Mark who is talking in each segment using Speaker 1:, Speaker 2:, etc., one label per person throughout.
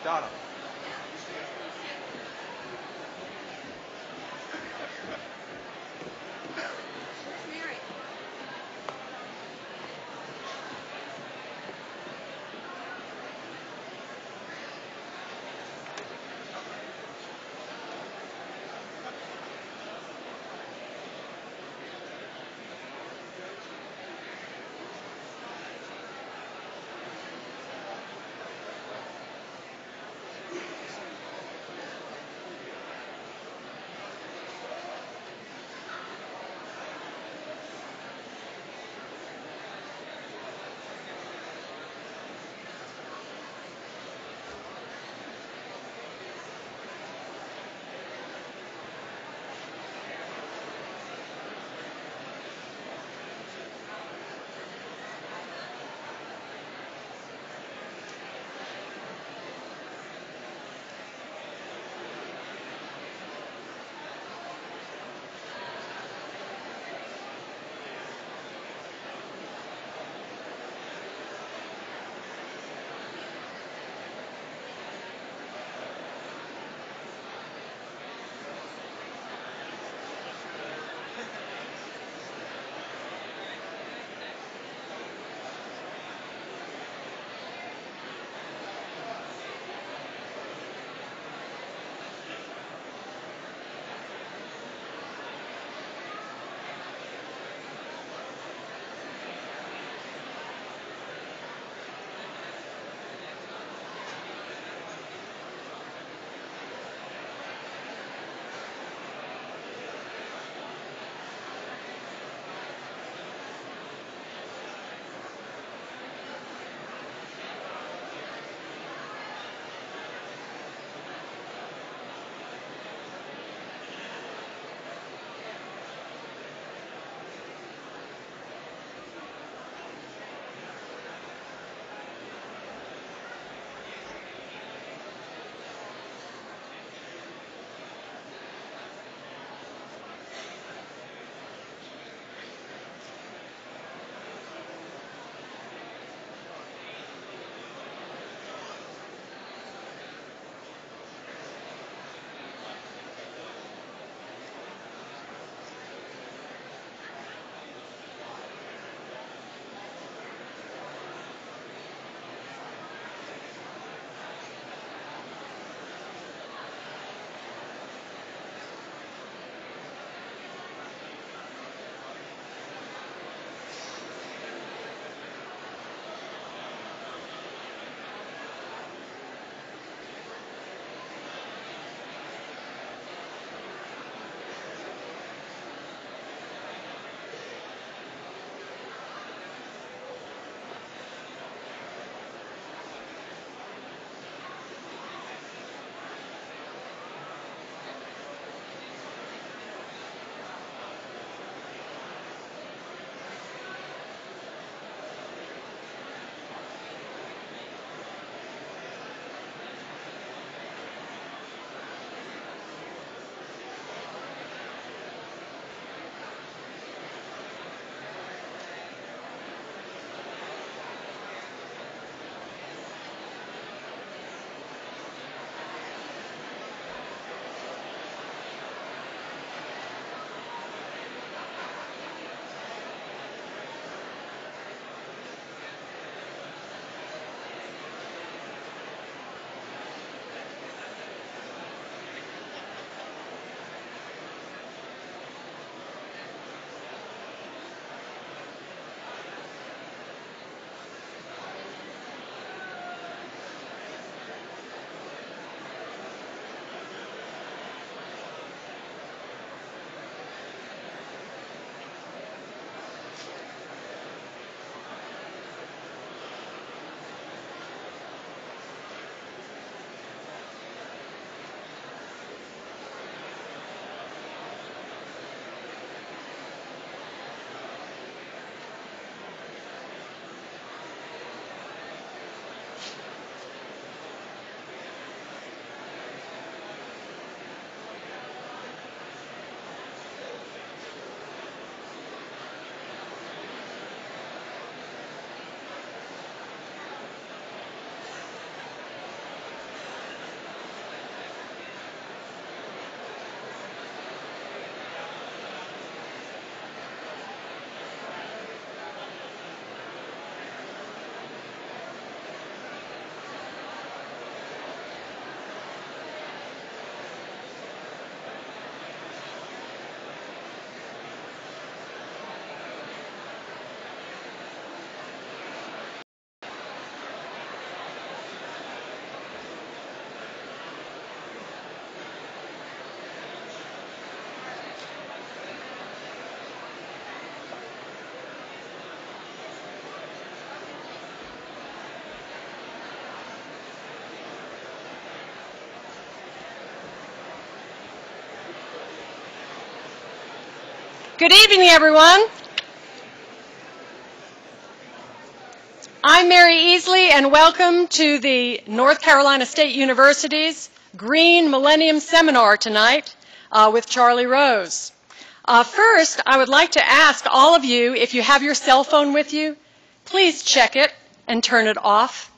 Speaker 1: Got him. Good evening, everyone. I'm Mary Easley, and welcome to the North Carolina State University's Green Millennium Seminar tonight with Charlie Rose. First, I would like to ask all of you, if you have your cell phone with you, please check it and turn it off.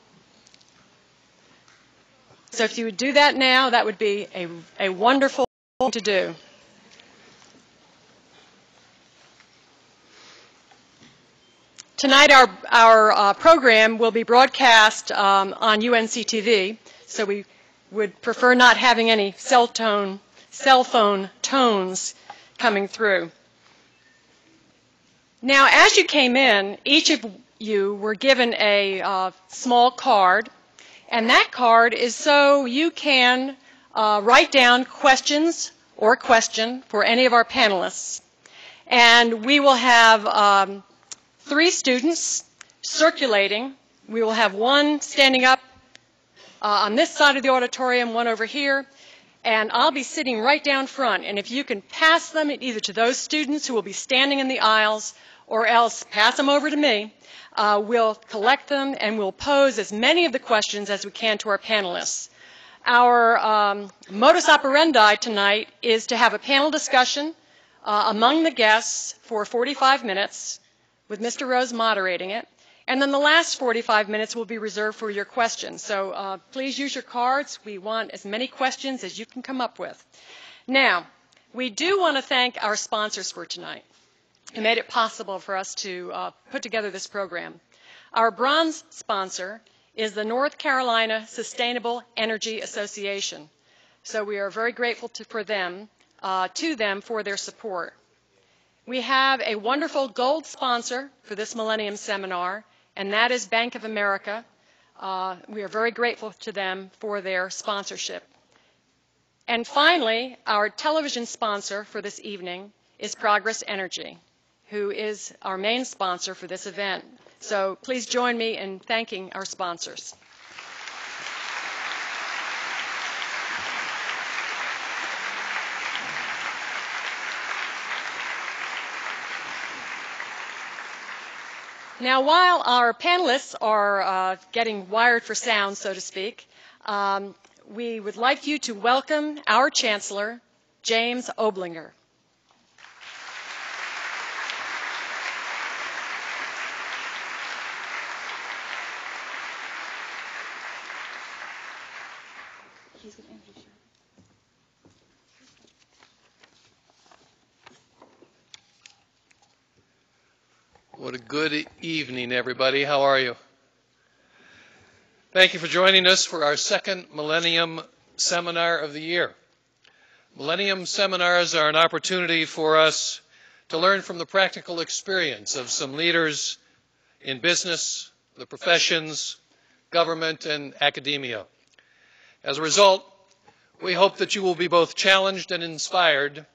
Speaker 1: So if you would do that now, that would be a wonderful thing to do. Tonight our program will be broadcast on UNC TV, so we would prefer not having any cell phone tones coming through. Now, as you came in, each of you were given a small card, and that card is so you can write down questions or question for any of our panelists. And we will have 3 students circulating. We will have one standing up on this side of the auditorium, one over here, and I'll be sitting right down front. And if you can pass them either to those students who will be standing in the aisles or else pass them over to me, we'll collect them and we'll pose as many of the questions as we can to our panelists. Our modus operandi tonight is to have a panel discussion among the guests for 45 minutes, with Mr. Rose moderating it. And then the last 45 minutes will be reserved for your questions. So please use your cards. We want as many questions as you can come up with. Now, we do want to thank our sponsors for tonight, who made it possible for us to put together this program. Our bronze sponsor is the North Carolina Sustainable Energy Association. So we are very grateful to them for their support. We have a wonderful gold sponsor for this Millennium Seminar, and that is Bank of America. We are very grateful to them for their sponsorship. And finally, our television sponsor for this evening is Progress Energy, who is our main sponsor for this event. So please join me in thanking our sponsors. Now, while our panelists are getting wired for sound, so to speak, we would like you to welcome our Chancellor, James Oblinger.
Speaker 2: What a good evening, everybody. How are you? Thank you for joining us for our second Millennium Seminar of the year. Millennium Seminars are an opportunity for us to learn from the practical experience of some leaders in business, the professions, government, and academia. As a result, we hope that you will be both challenged and inspired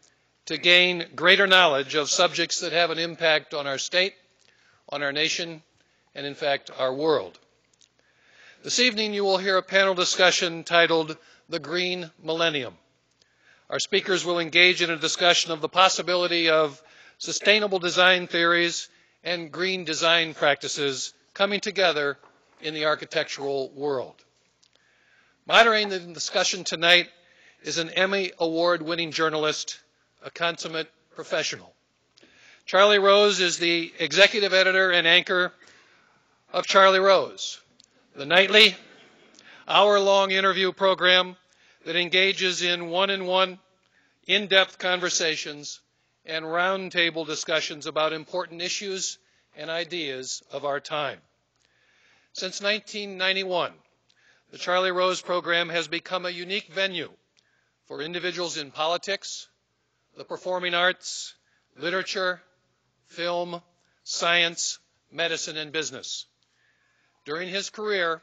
Speaker 2: to gain greater knowledge of subjects that have an impact on our state, on our nation, and in fact, our world. This evening you will hear a panel discussion titled The Green Millennium. Our speakers will engage in a discussion of the possibility of sustainable design theories and green design practices coming together in the architectural world. Moderating the discussion tonight is an Emmy Award-winning journalist, a consummate professional. Charlie Rose is the executive editor and anchor of Charlie Rose, the nightly, hour-long interview program that engages in one-on-one, in-depth conversations and roundtable discussions about important issues and ideas of our time. Since 1991, the Charlie Rose program has become a unique venue for individuals in politics, the performing arts, literature, film, science, medicine, and business. During his career,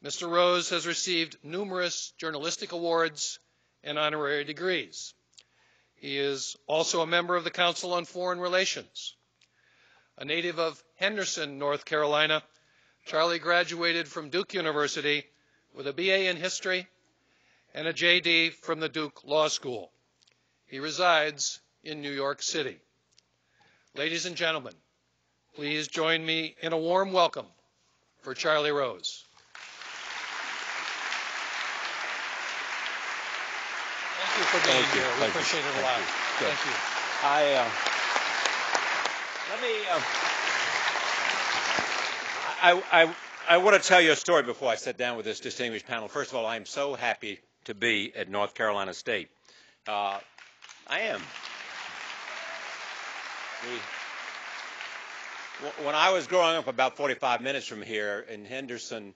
Speaker 2: Mr. Rose has received numerous journalistic awards and honorary degrees. He is also a member of the Council on Foreign Relations. A native of Henderson, North Carolina, Charlie graduated from Duke University with a BA in history and a JD from the Duke Law School. He resides in New York City. Ladies and gentlemen, please join me in a warm welcome for Charlie Rose. Thank you for being here. We appreciate it a lot. Thank you.
Speaker 3: I want to tell you a story before I sit down with this distinguished panel. First of all, I am so happy to be at North Carolina State. I am. When I was growing up about 45 minutes from here in Henderson,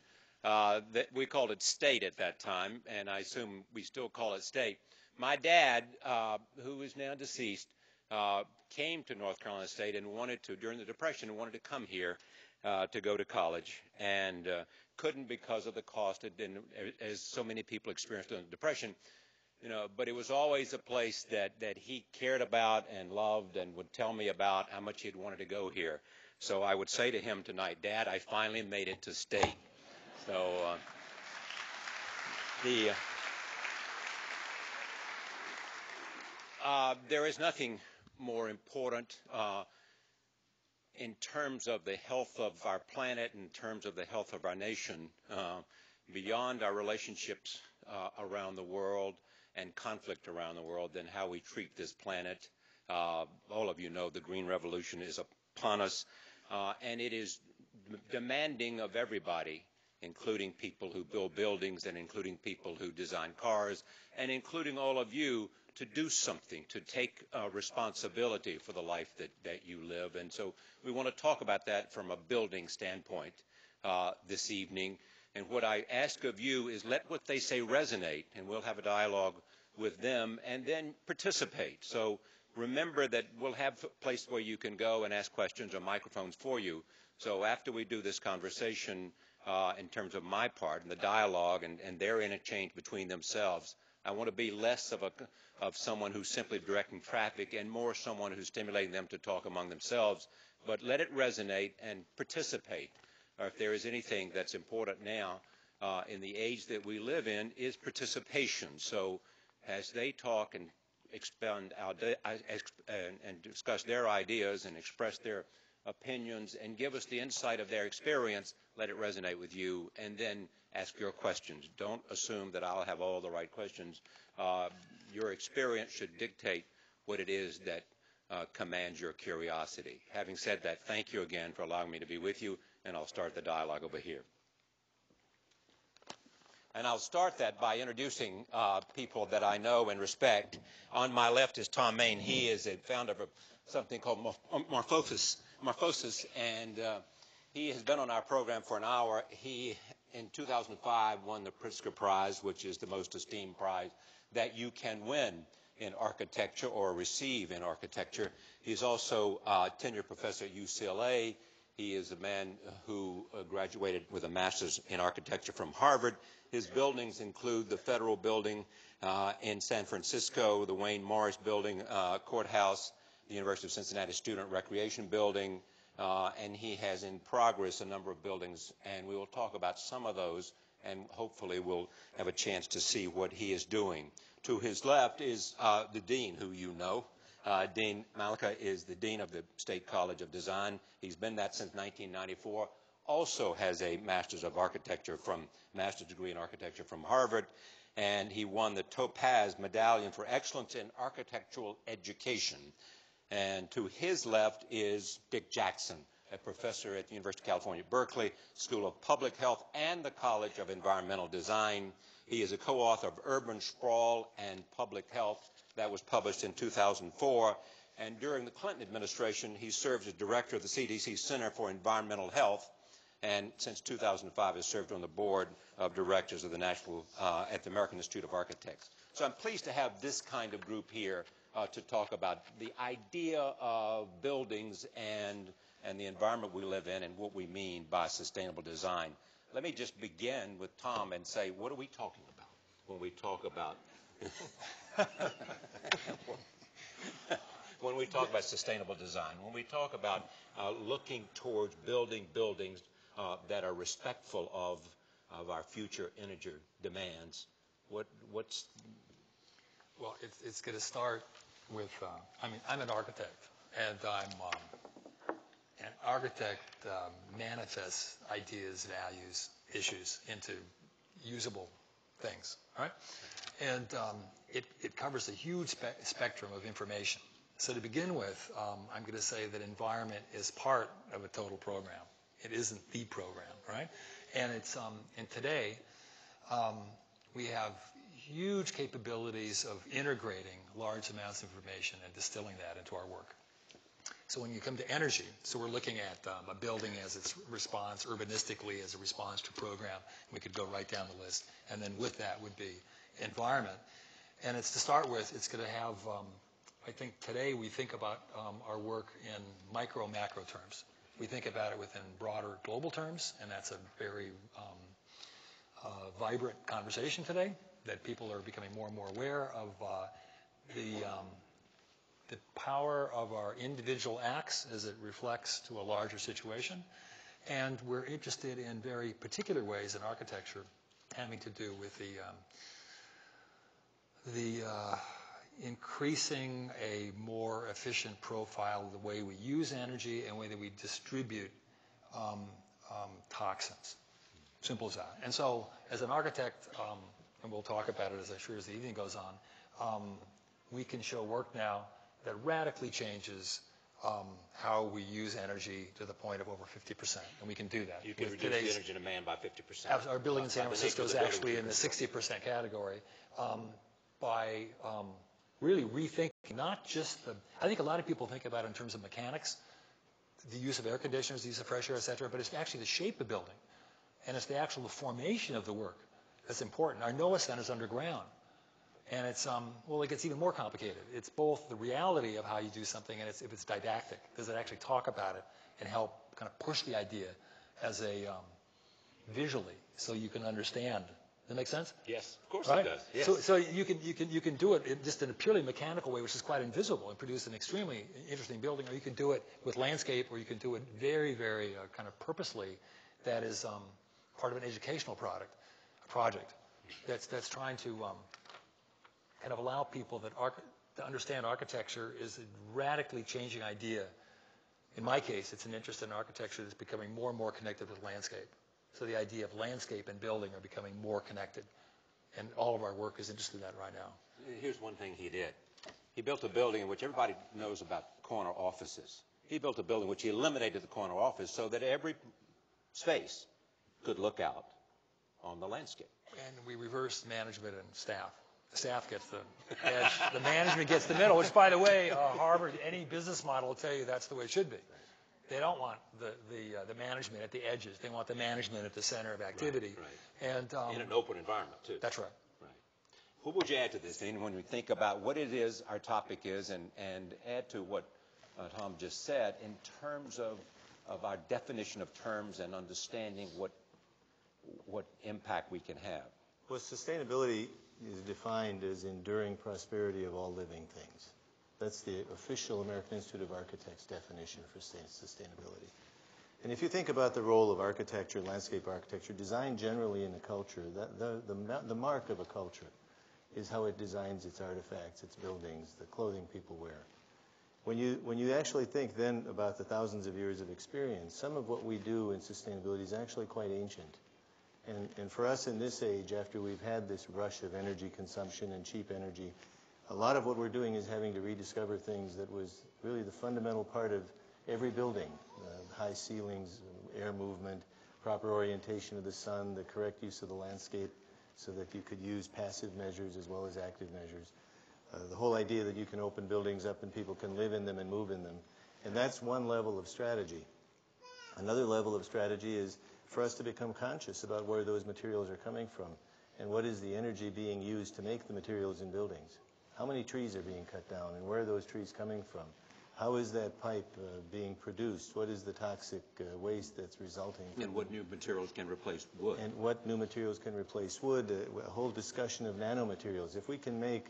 Speaker 3: we called it State at that time, and I assume we still call it State. My dad, who is now deceased, came to North Carolina State and wanted to, during the Depression, wanted to come here to go to college, and couldn't because of the cost, as so many people experienced during the Depression. But it was always a place that he cared about and loved and would tell me about how much he'd wanted to go here. So I would say to him tonight, Dad, I finally made it to State. So there is nothing more important in terms of the health of our planet, in terms of the health of our nation, beyond our relationships around the world and conflict around the world, than how we treat this planet. All of you know the Green Revolution is upon us, and it is demanding of everybody, including people who build buildings and including people who design cars, and including all of you, to do something, to take responsibility for the life that you live. And so we want to talk about that from a building standpoint this evening. And what I ask of you is let what they say resonate, and we'll have a dialogue with them, and then participate. So remember that we'll have a place where you can go and ask questions or microphones for you. So after we do this conversation, in terms of my part and the dialogue and their interchange between themselves, I want to be less of someone who's simply directing traffic and more someone who's stimulating them to talk among themselves. But let it resonate and participate. Or if there is anything that's important now in the age that we live in, is participation. So as they talk and expand and discuss their ideas and express their opinions and give us the insight of their experience, let it resonate with you, and then ask your questions. Don't assume that I'll have all the right questions. Your experience should dictate what it is that commands your curiosity. Having said that, thank you again for allowing me to be with you, and I'll start the dialogue over here. And I'll start that by introducing people that I know and respect. On my left is Thom Mayne. He is a founder of something called Morphosis, and he has been on our program for an hour. He, in 2005, won the Pritzker Prize, which is the most esteemed prize that you can win in architecture or receive in architecture. He's also a tenured professor at UCLA. He is a man who graduated with a master's in architecture from Harvard. His buildings include the Federal Building in San Francisco, the Wayne Morris Building, Courthouse, the University of Cincinnati Student Recreation Building, and he has in progress a number of buildings, and we will talk about some of those, and hopefully we'll have a chance to see what he is doing. To his left is the dean, who you know. Dean Malecha is the dean of the State College of Design. He's been that since 1994. Also has a master's degree in architecture from Harvard, and he won the Topaz Medallion for Excellence in Architectural Education. And to his left is Dick Jackson, a professor at the University of California, Berkeley, School of Public Health and the College of Environmental Design. He is a co-author of Urban Sprawl and Public Health that was published in 2004. And during the Clinton administration, he served as director of the CDC Center for Environmental Health, and since 2005 has served on the board of directors of the at the American Institute of Architects. So I'm pleased to have this kind of group here to talk about the idea of buildings and the environment we live in and what we mean by sustainable design. Let me just begin with Thom and say, what are we talking about when we talk about when we talk about sustainable design, when we talk about looking towards building buildings that are respectful of our future energy demands? What's
Speaker 4: Well, it's going to start with, I'm an architect, and I'm an architect manifests ideas, values, issues into usable things, all right? And it covers a huge spectrum of information. So to begin with, I'm going to say that environment is part of a total program. It isn't the program, right? And it's and today we have huge capabilities of integrating large amounts of information and distilling that into our work. So when you come to energy, so we're looking at a building as its response, urbanistically as a response to a program. We could go right down the list. And then with that would be environment. And it's to start with, it's going to have, I think today we think about our work in micro, macro terms. We think about it within broader global terms, and that's a very vibrant conversation today, that people are becoming more and more aware of the power of our individual acts as it reflects to a larger situation. And we're interested in very particular ways in architecture having to do with the increasing a more efficient profile of the way we use energy and the way that we distribute toxins. Simple as that. And so as an architect, and we'll talk about it as the evening goes on, we can show work now that radically changes how we use energy to the point of over 50%. And we can do that.
Speaker 3: You can reduce the energy demand by 50%.
Speaker 4: Our building in San Francisco is actually in the 60% category by really rethinking not just I think a lot of people think about it in terms of mechanics, the use of air conditioners, the use of fresh air, et cetera, but it's actually the shape of the building. And it's the actual formation of the work that's important. Our NOAA Center is underground. And it's, it gets even more complicated. It's both the reality of how you do something and if it's didactic. Does it actually talk about it and help kind of push the idea as a visually so you can understand? Does that make sense?
Speaker 3: Yes, of course
Speaker 4: right?
Speaker 3: It does. Yes.
Speaker 4: So you can do it just in a purely mechanical way, which is quite invisible, and produce an extremely interesting building, or you can do it with landscape, or you can do it very, very kind of purposely. That is part of an educational project that's trying to kind of allow people to understand architecture is a radically changing idea. In my case, it's an interest in architecture that's becoming more and more connected with landscape. So the idea of landscape and building are becoming more connected. And all of our work is interested in that right now.
Speaker 3: Here's one thing he did. He built a building in which everybody knows about corner offices. He built a building which he eliminated the corner office so that every space could look out on the landscape.
Speaker 4: And we reversed management and staff. The staff gets the edge. The management gets the middle, which, by the way, Harvard, any business model will tell you that's the way it should be. They don't want the management at the edges. They want the management at the center of activity.
Speaker 3: Right.
Speaker 4: And
Speaker 3: in an open environment, too.
Speaker 4: That's right.
Speaker 3: Right. What would you add to this, Dean, when we think about what it is our topic is and add to what Thom just said in terms of our definition of terms and understanding what impact we can have?
Speaker 5: Well, sustainability is defined as enduring prosperity of all living things. That's the official American Institute of Architects definition for sustainability. And if you think about the role of architecture, landscape architecture, design generally in a culture, the mark of a culture is how it designs its artifacts, its buildings, the clothing people wear. When you actually think then about the thousands of years of experience, some of what we do in sustainability is actually quite ancient. And for us in this age, after we've had this rush of energy consumption and cheap energy, a lot of what we're doing is having to rediscover things that was really the fundamental part of every building. High ceilings, air movement, proper orientation of the sun, the correct use of the landscape so that you could use passive measures as well as active measures. The whole idea that you can open buildings up and people can live in them and move in them. And that's one level of strategy. Another level of strategy is for us to become conscious about where those materials are coming from and what is the energy being used to make the materials in buildings. How many trees are being cut down and where are those trees coming from? How is that pipe being produced? What is the toxic waste that's resulting from
Speaker 3: And what new materials can replace wood?
Speaker 5: And what new materials can replace wood? A whole discussion of nanomaterials. If we can make,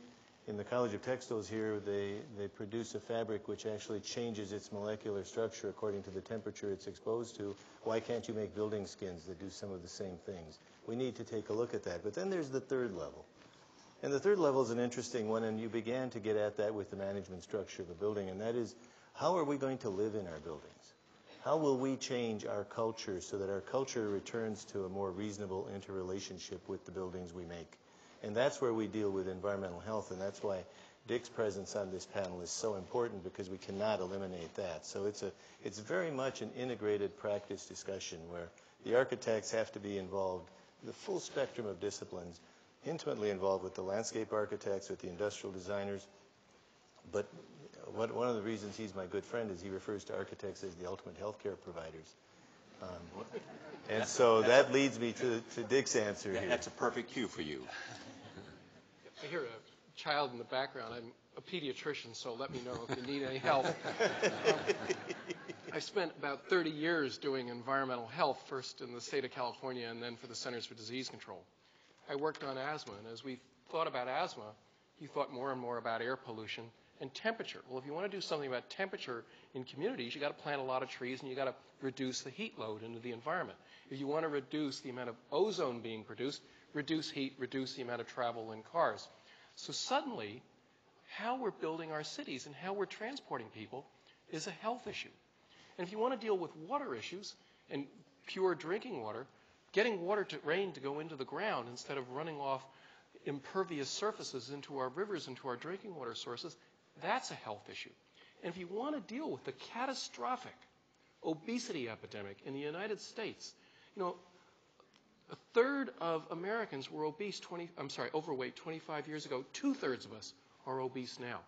Speaker 5: in the College of Textiles here, they produce a fabric which actually changes its molecular structure according to the temperature it's exposed to. Why can't you make building skins that do some of the same things? We need to take a look at that. But then there's the third level. And the third level is an interesting one, and you began to get at that with the management structure of a building, and that is How are we going to live in our buildings? How will we change our culture so that our culture returns to a more reasonable interrelationship with the buildings we make? And that's where we deal with environmental health, and that's why Dick's presence on this panel is so important, because we cannot eliminate that. So it's very much an integrated practice discussion where the architects have to be involved, the full spectrum of disciplines, intimately involved with the landscape architects, with the industrial designers. But one of the reasons he's my good friend is he refers to architects as the ultimate healthcare providers. And so that leads me to Dick's answer here.
Speaker 3: That's a perfect cue for you.
Speaker 6: I hear a child in the background. I'm a pediatrician, so let me know if you need any help. I spent about 30 years doing environmental health, first in the state of California and then for the Centers for Disease Control. I worked on asthma, and as we thought about asthma, you thought more and more about air pollution and temperature. Well, if you want to do something about temperature in communities, you got to plant a lot of trees and you got to reduce the heat load into the environment. If you want to reduce the amount of ozone being produced, reduce heat, reduce the amount of travel in cars. So suddenly, how we're building our cities and how we're transporting people is a health issue. And if you want to deal with water issues and pure drinking water, getting water to rain to go into the ground instead of running off impervious surfaces into our rivers, into our drinking water sources, that's a health issue. And if you want to deal with the catastrophic obesity epidemic in the United States, you know, a third of Americans were overweight 25 years ago. 2/3 of us are obese now.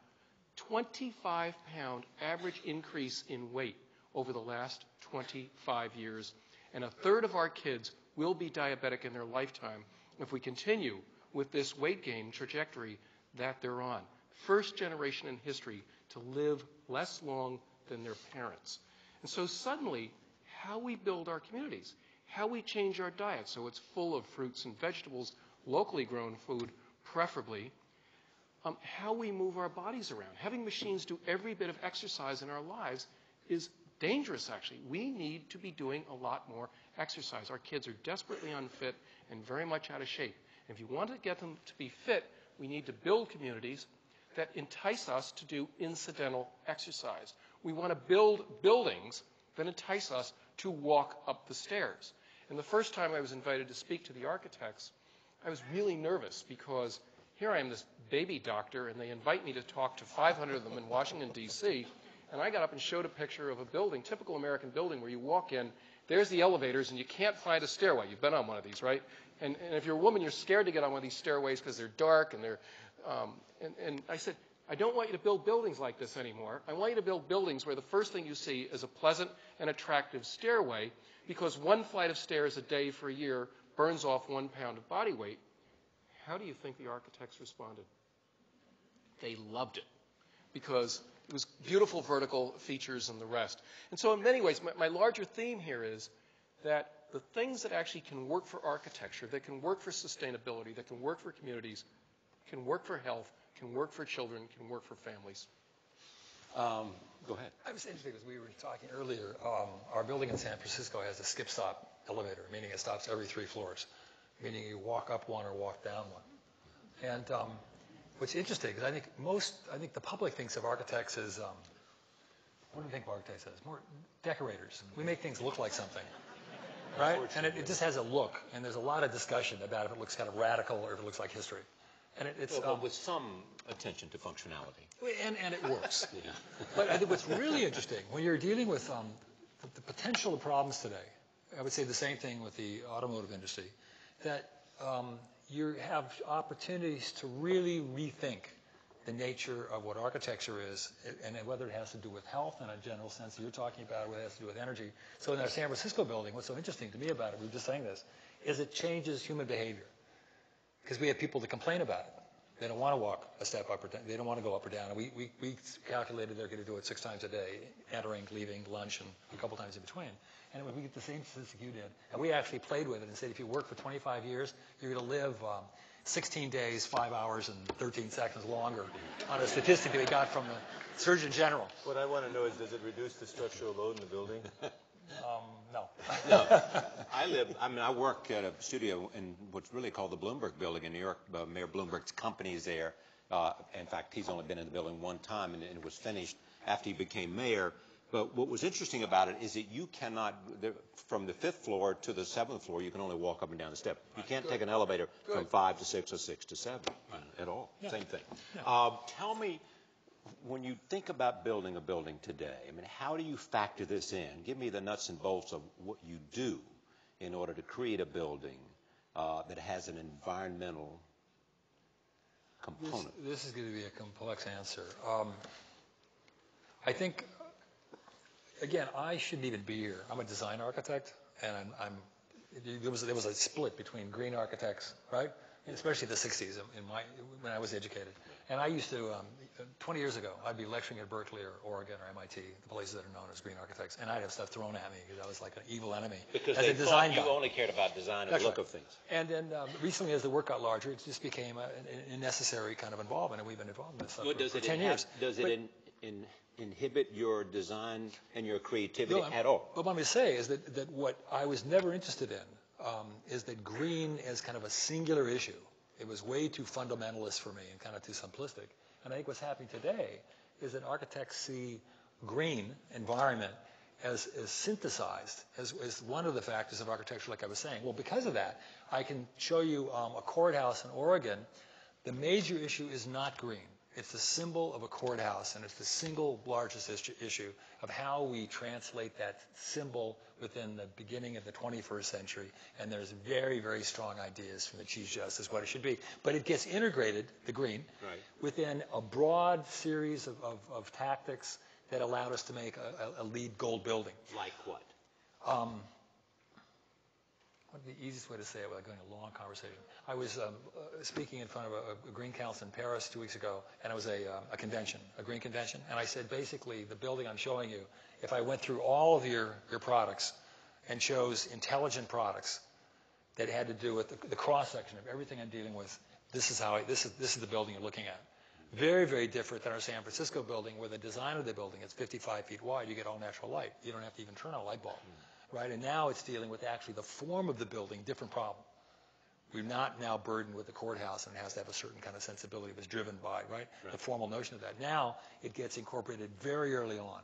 Speaker 6: 25-pound average increase in weight over the last 25 years. And a third of our kids will be diabetic in their lifetime if we continue with this weight gain trajectory that they're on. First generation in history to live less long than their parents. And so suddenly, how we build our communities, how we change our diet so it's full of fruits and vegetables, locally grown food preferably, how we move our bodies around. Having machines do every bit of exercise in our lives is dangerous, actually. We need to be doing a lot more exercise. Our kids are desperately unfit and very much out of shape. And if you want to get them to be fit, we need to build communities that entice us to do incidental exercise. We want to build buildings that entice us to walk up the stairs. And the first time I was invited to speak to the architects, I was really nervous because here I am, this baby doctor, and they invite me to talk to 500 of them in Washington, D.C., and I got up and showed a picture of a building, typical American building, where you walk in, there's the elevators, and you can't find a stairway. You've been on one of these, right? And if you're a woman, you're scared to get on one of these stairways because they're dark, and they're and I said, I don't want you to build buildings like this anymore. I want you to build buildings where the first thing you see is a pleasant and attractive stairway, because one flight of stairs a day for a year burns off 1 pound of body weight. How do you think the architects responded? They loved it, because it was beautiful vertical features and the rest. And so in many ways, my larger theme here is that the things that actually can work for architecture, that can work for sustainability, that can work for communities, can work for health, can work for children, can work for families.
Speaker 3: Go ahead.
Speaker 4: I was interested because we were talking earlier. Our building in San Francisco has a skip-stop elevator, meaning it stops every 3 floors, meaning you walk up one or walk down one. And what's interesting is I think the public thinks of architects as, what do you think of architects as? More decorators. We make things look like something, right? And it just has a look, and there's a lot of discussion about if it looks kind of radical or if it looks like history. And it's
Speaker 3: with some attention to functionality.
Speaker 4: And it works. Yeah. But I think what's really interesting, when you're dealing with the potential of problems today, I would say the same thing with the automotive industry, that you have opportunities to really rethink the nature of what architecture is, and whether it has to do with health in a general sense that you're talking about, whether it has to do with energy. So in our San Francisco building, what's so interesting to me about it, we were just saying this, is it changes human behavior. Because we have people that complain about it. They don't want to walk a step up or down. They don't want to go up or down. And we calculated they're going to do it 6 times a day, entering, leaving, lunch, and a couple times in between. And we get the same statistic you did. And we actually played with it and said, if you work for 25 years, you're going to live 16 days, 5 hours, and 13 seconds longer on a statistic that we got from the Surgeon General.
Speaker 5: What I want to know is, does it reduce the structural load in the building?
Speaker 4: No.
Speaker 3: No. I work at a studio in what's really called the Bloomberg Building in New York. Mayor Bloomberg's company is there. In fact, he's only been in the building one time, and it was finished after he became mayor. But what was interesting about it is that you cannot, from the 5th floor to the 7th floor, you can only walk up and down the step. You can't take an elevator from 5 to 6 or 6 to 7 at all. Yeah. Same thing. Yeah. Tell me, when you think about building a building today, I mean, how do you factor this in? Give me the nuts and bolts of what you do in order to create a building that has an environmental component.
Speaker 4: This is going to be a complex answer. I think, again, I shouldn't even be here. I'm a design architect, and there was a split between green architects, right? Especially the 60s when I was educated. And I used to, 20 years ago, I'd be lecturing at Berkeley or Oregon or MIT, the places that are known as green architects, and I'd have stuff thrown at me because I was like an evil enemy.
Speaker 3: Because
Speaker 4: as
Speaker 3: they
Speaker 4: a design
Speaker 3: thought you
Speaker 4: guy.
Speaker 3: only cared about design and the look of things. And
Speaker 4: then recently, as the work got larger, it just became a necessary kind of involvement, and we've been involved in this stuff for 10 years.
Speaker 3: Does it inhibit your design and your creativity at all?
Speaker 4: What I'm going to say is that what I was never interested in is that green as kind of a singular issue. It was way too fundamentalist for me and kind of too simplistic. And I think what's happening today is that architects see green environment as synthesized as one of the factors of architecture, like I was saying. Well, because of that, I can show you a courthouse in Oregon. The major issue is not green. It's the symbol of a courthouse, and it's the single largest issue of how we translate that symbol within the beginning of the 21st century. And there's very, very strong ideas from the Chief Justice what it should be. But it gets integrated, the green, within a broad series of tactics that allowed us to make a LEED gold building.
Speaker 3: Like what?
Speaker 4: What's the easiest way to say it without going a long conversation? I was speaking in front of a Green Council in Paris 2 weeks ago, and it was a convention, a green convention. And I said, basically, the building I'm showing you, if I went through all of your products and chose intelligent products that had to do with the cross-section of everything I'm dealing with, this is the building you're looking at. Very, very different than our San Francisco building, where the design of the building is 55 feet wide. You get all natural light. You don't have to even turn on a light bulb. Right? And now it's dealing with actually the form of the building, different problem. We're not now burdened with the courthouse, and it has to have a certain kind of sensibility it was driven by, right? The formal notion of that. Now it gets incorporated very early on.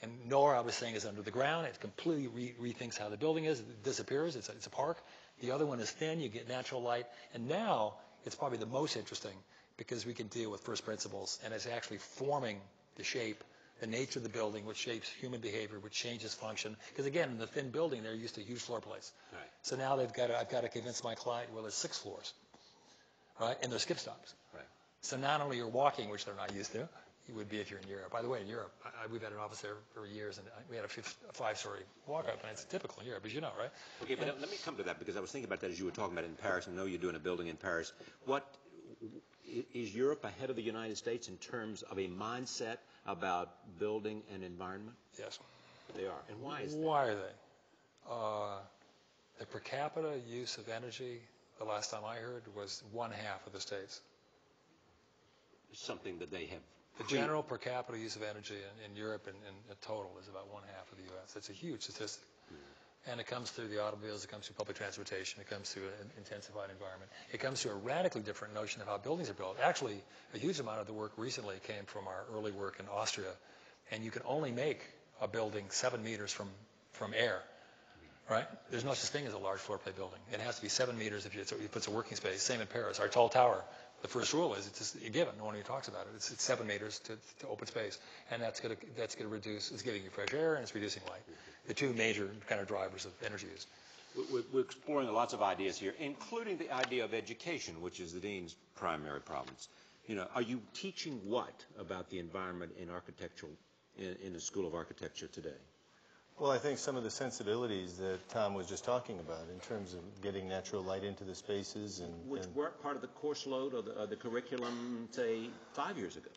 Speaker 4: And nor, I was saying, is under the ground. It completely rethinks how the building is. It disappears. It's a park. The other one is thin. You get natural light. And now it's probably the most interesting because we can deal with first principles, and it's actually forming the shape, the nature of the building, which shapes human behavior, which changes function. Because again, in the thin building, they're used to huge floor plates. Right. So now I've got to convince my client, well, there's 6 floors, right? And there's skip stops. Right. So not only you're walking, which they're not used to, you would be if you're in Europe. By the way, in Europe, we've had an office there for years, and we had a 5-story walk-up, and it's typical in Europe, as you know, right?
Speaker 3: Okay, but let me come to that, because I was thinking about that as you were talking about it in Paris. I know you're doing a building in Paris. Is Europe ahead of the United States in terms of a mindset about building and environment?
Speaker 4: Yes.
Speaker 3: They are. And why is that?
Speaker 4: Why are they? The per capita use of energy, the last time I heard, was 1/2 of the states.
Speaker 3: Something that they have.
Speaker 4: The general per capita use of energy in Europe in total is about 1/2 of the U.S. It's a huge statistic. And it comes through the automobiles, it comes through public transportation, it comes through an intensified environment. It comes through a radically different notion of how buildings are built. Actually, a huge amount of the work recently came from our early work in Austria. And you can only make a building 7 meters from air, right? There's no such thing as a large floor plate building. It has to be 7 meters if it's a working space. Same in Paris. Our tall tower, the first rule is it's just a given. No one even talks about it. It's 7 meters to open space, and that's going to reduce. It's giving you fresh air and it's reducing light. The two major kind of drivers of energy use.
Speaker 3: We're exploring lots of ideas here, including the idea of education, which is the dean's primary province. Are you teaching what about the environment in architectural in the School of Architecture today?
Speaker 5: Well, I think some of the sensibilities that Thom was just talking about in terms of getting natural light into the spaces
Speaker 3: which weren't part of the course load or the curriculum, say, 5 years ago.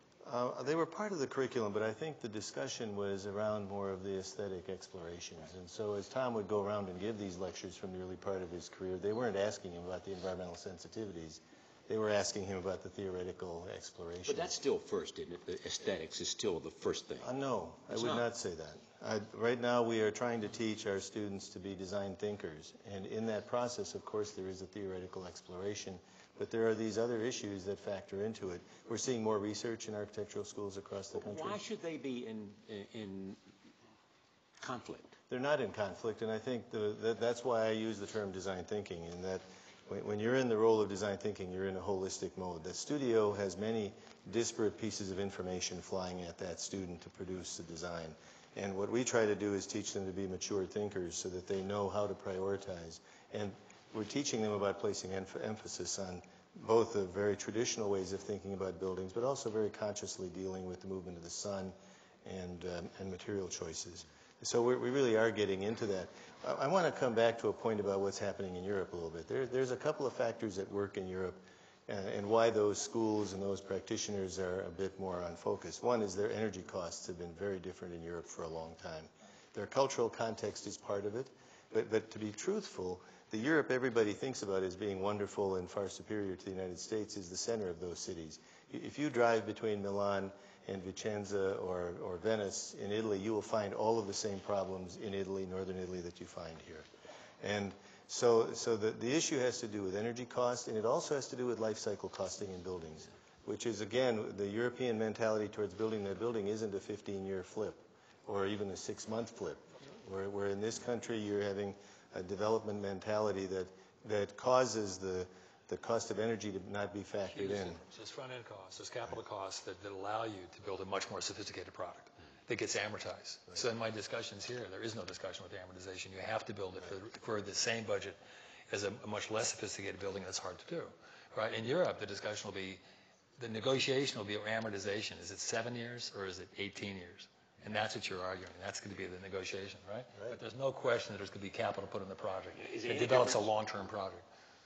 Speaker 5: They were part of the curriculum, but I think the discussion was around more of the aesthetic explorations. And so as Thom would go around and give these lectures from the early part of his career, they weren't asking him about the environmental sensitivities. they were asking him about the theoretical exploration.
Speaker 3: But that's still first, isn't it? The aesthetics is still the first thing.
Speaker 5: No, I would not say that. Right now we are trying to teach our students to be design thinkers. And in that process, of course, there is a theoretical exploration. But there are these other issues that factor into it. We're seeing more research in architectural schools across the country.
Speaker 3: Why should they be in conflict?
Speaker 5: They're not in conflict, and I think that's why I use the term design thinking, in that when you're in the role of design thinking, you're in a holistic mode. The studio has many disparate pieces of information flying at that student to produce the design. And what we try to do is teach them to be mature thinkers so that they know how to prioritize. And we're teaching them about placing emphasis on both the very traditional ways of thinking about buildings, but also very consciously dealing with the movement of the sun and material choices. So we really are getting into that. I want to come back to a point about what's happening in Europe a little bit. There's a couple of factors at work in Europe and why those schools and those practitioners are a bit more on focus. One is their energy costs have been very different in Europe for a long time. Their cultural context is part of it, but to be truthful, the Europe everybody thinks about as being wonderful and far superior to the United States is the center of those cities. If you drive between Milan and Vicenza or Venice in Italy, you will find all of the same problems in Italy, northern Italy, that you find here. And so the issue has to do with energy cost, and it also has to do with life cycle costing in buildings, which is, again, the European mentality towards building that building isn't a 15-year flip or even a 6-month flip, where in this country you're having a development mentality that causes the cost of energy to not be factored in.
Speaker 4: So there's front-end costs, there's capital costs that allow you to build a much more sophisticated product that gets amortized. Right. So in my discussions here, there is no discussion with amortization. You have to build it for the same budget as a much less sophisticated building that's hard to do. Right? In Europe, the negotiation will be amortization. Is it 7 years or is it 18 years? And that's what you're arguing. That's going to be the negotiation, right? But there's no question that there's going to be capital put in the project. It develops a long-term project.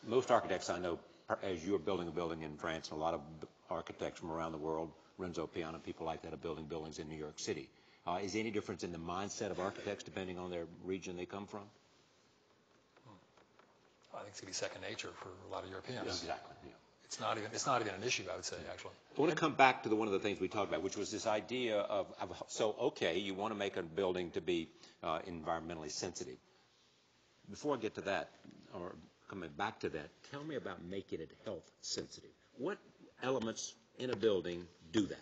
Speaker 3: Most architects I know, as you're building a building in France, and a lot of architects from around the world, Renzo Piano, people like that, are building buildings in New York City. Is there any difference in the mindset of architects depending on their region they come from?
Speaker 4: I think it's going to be second nature for a lot of Europeans.
Speaker 3: Yeah, exactly. Yeah.
Speaker 4: It's not even an issue, I would say, actually.
Speaker 3: I want to come back to one of the things we talked about, which was this idea of okay, you want to make a building to be environmentally sensitive. Before I get to that, or coming back to that, tell me about making it health sensitive. What elements in a building do that?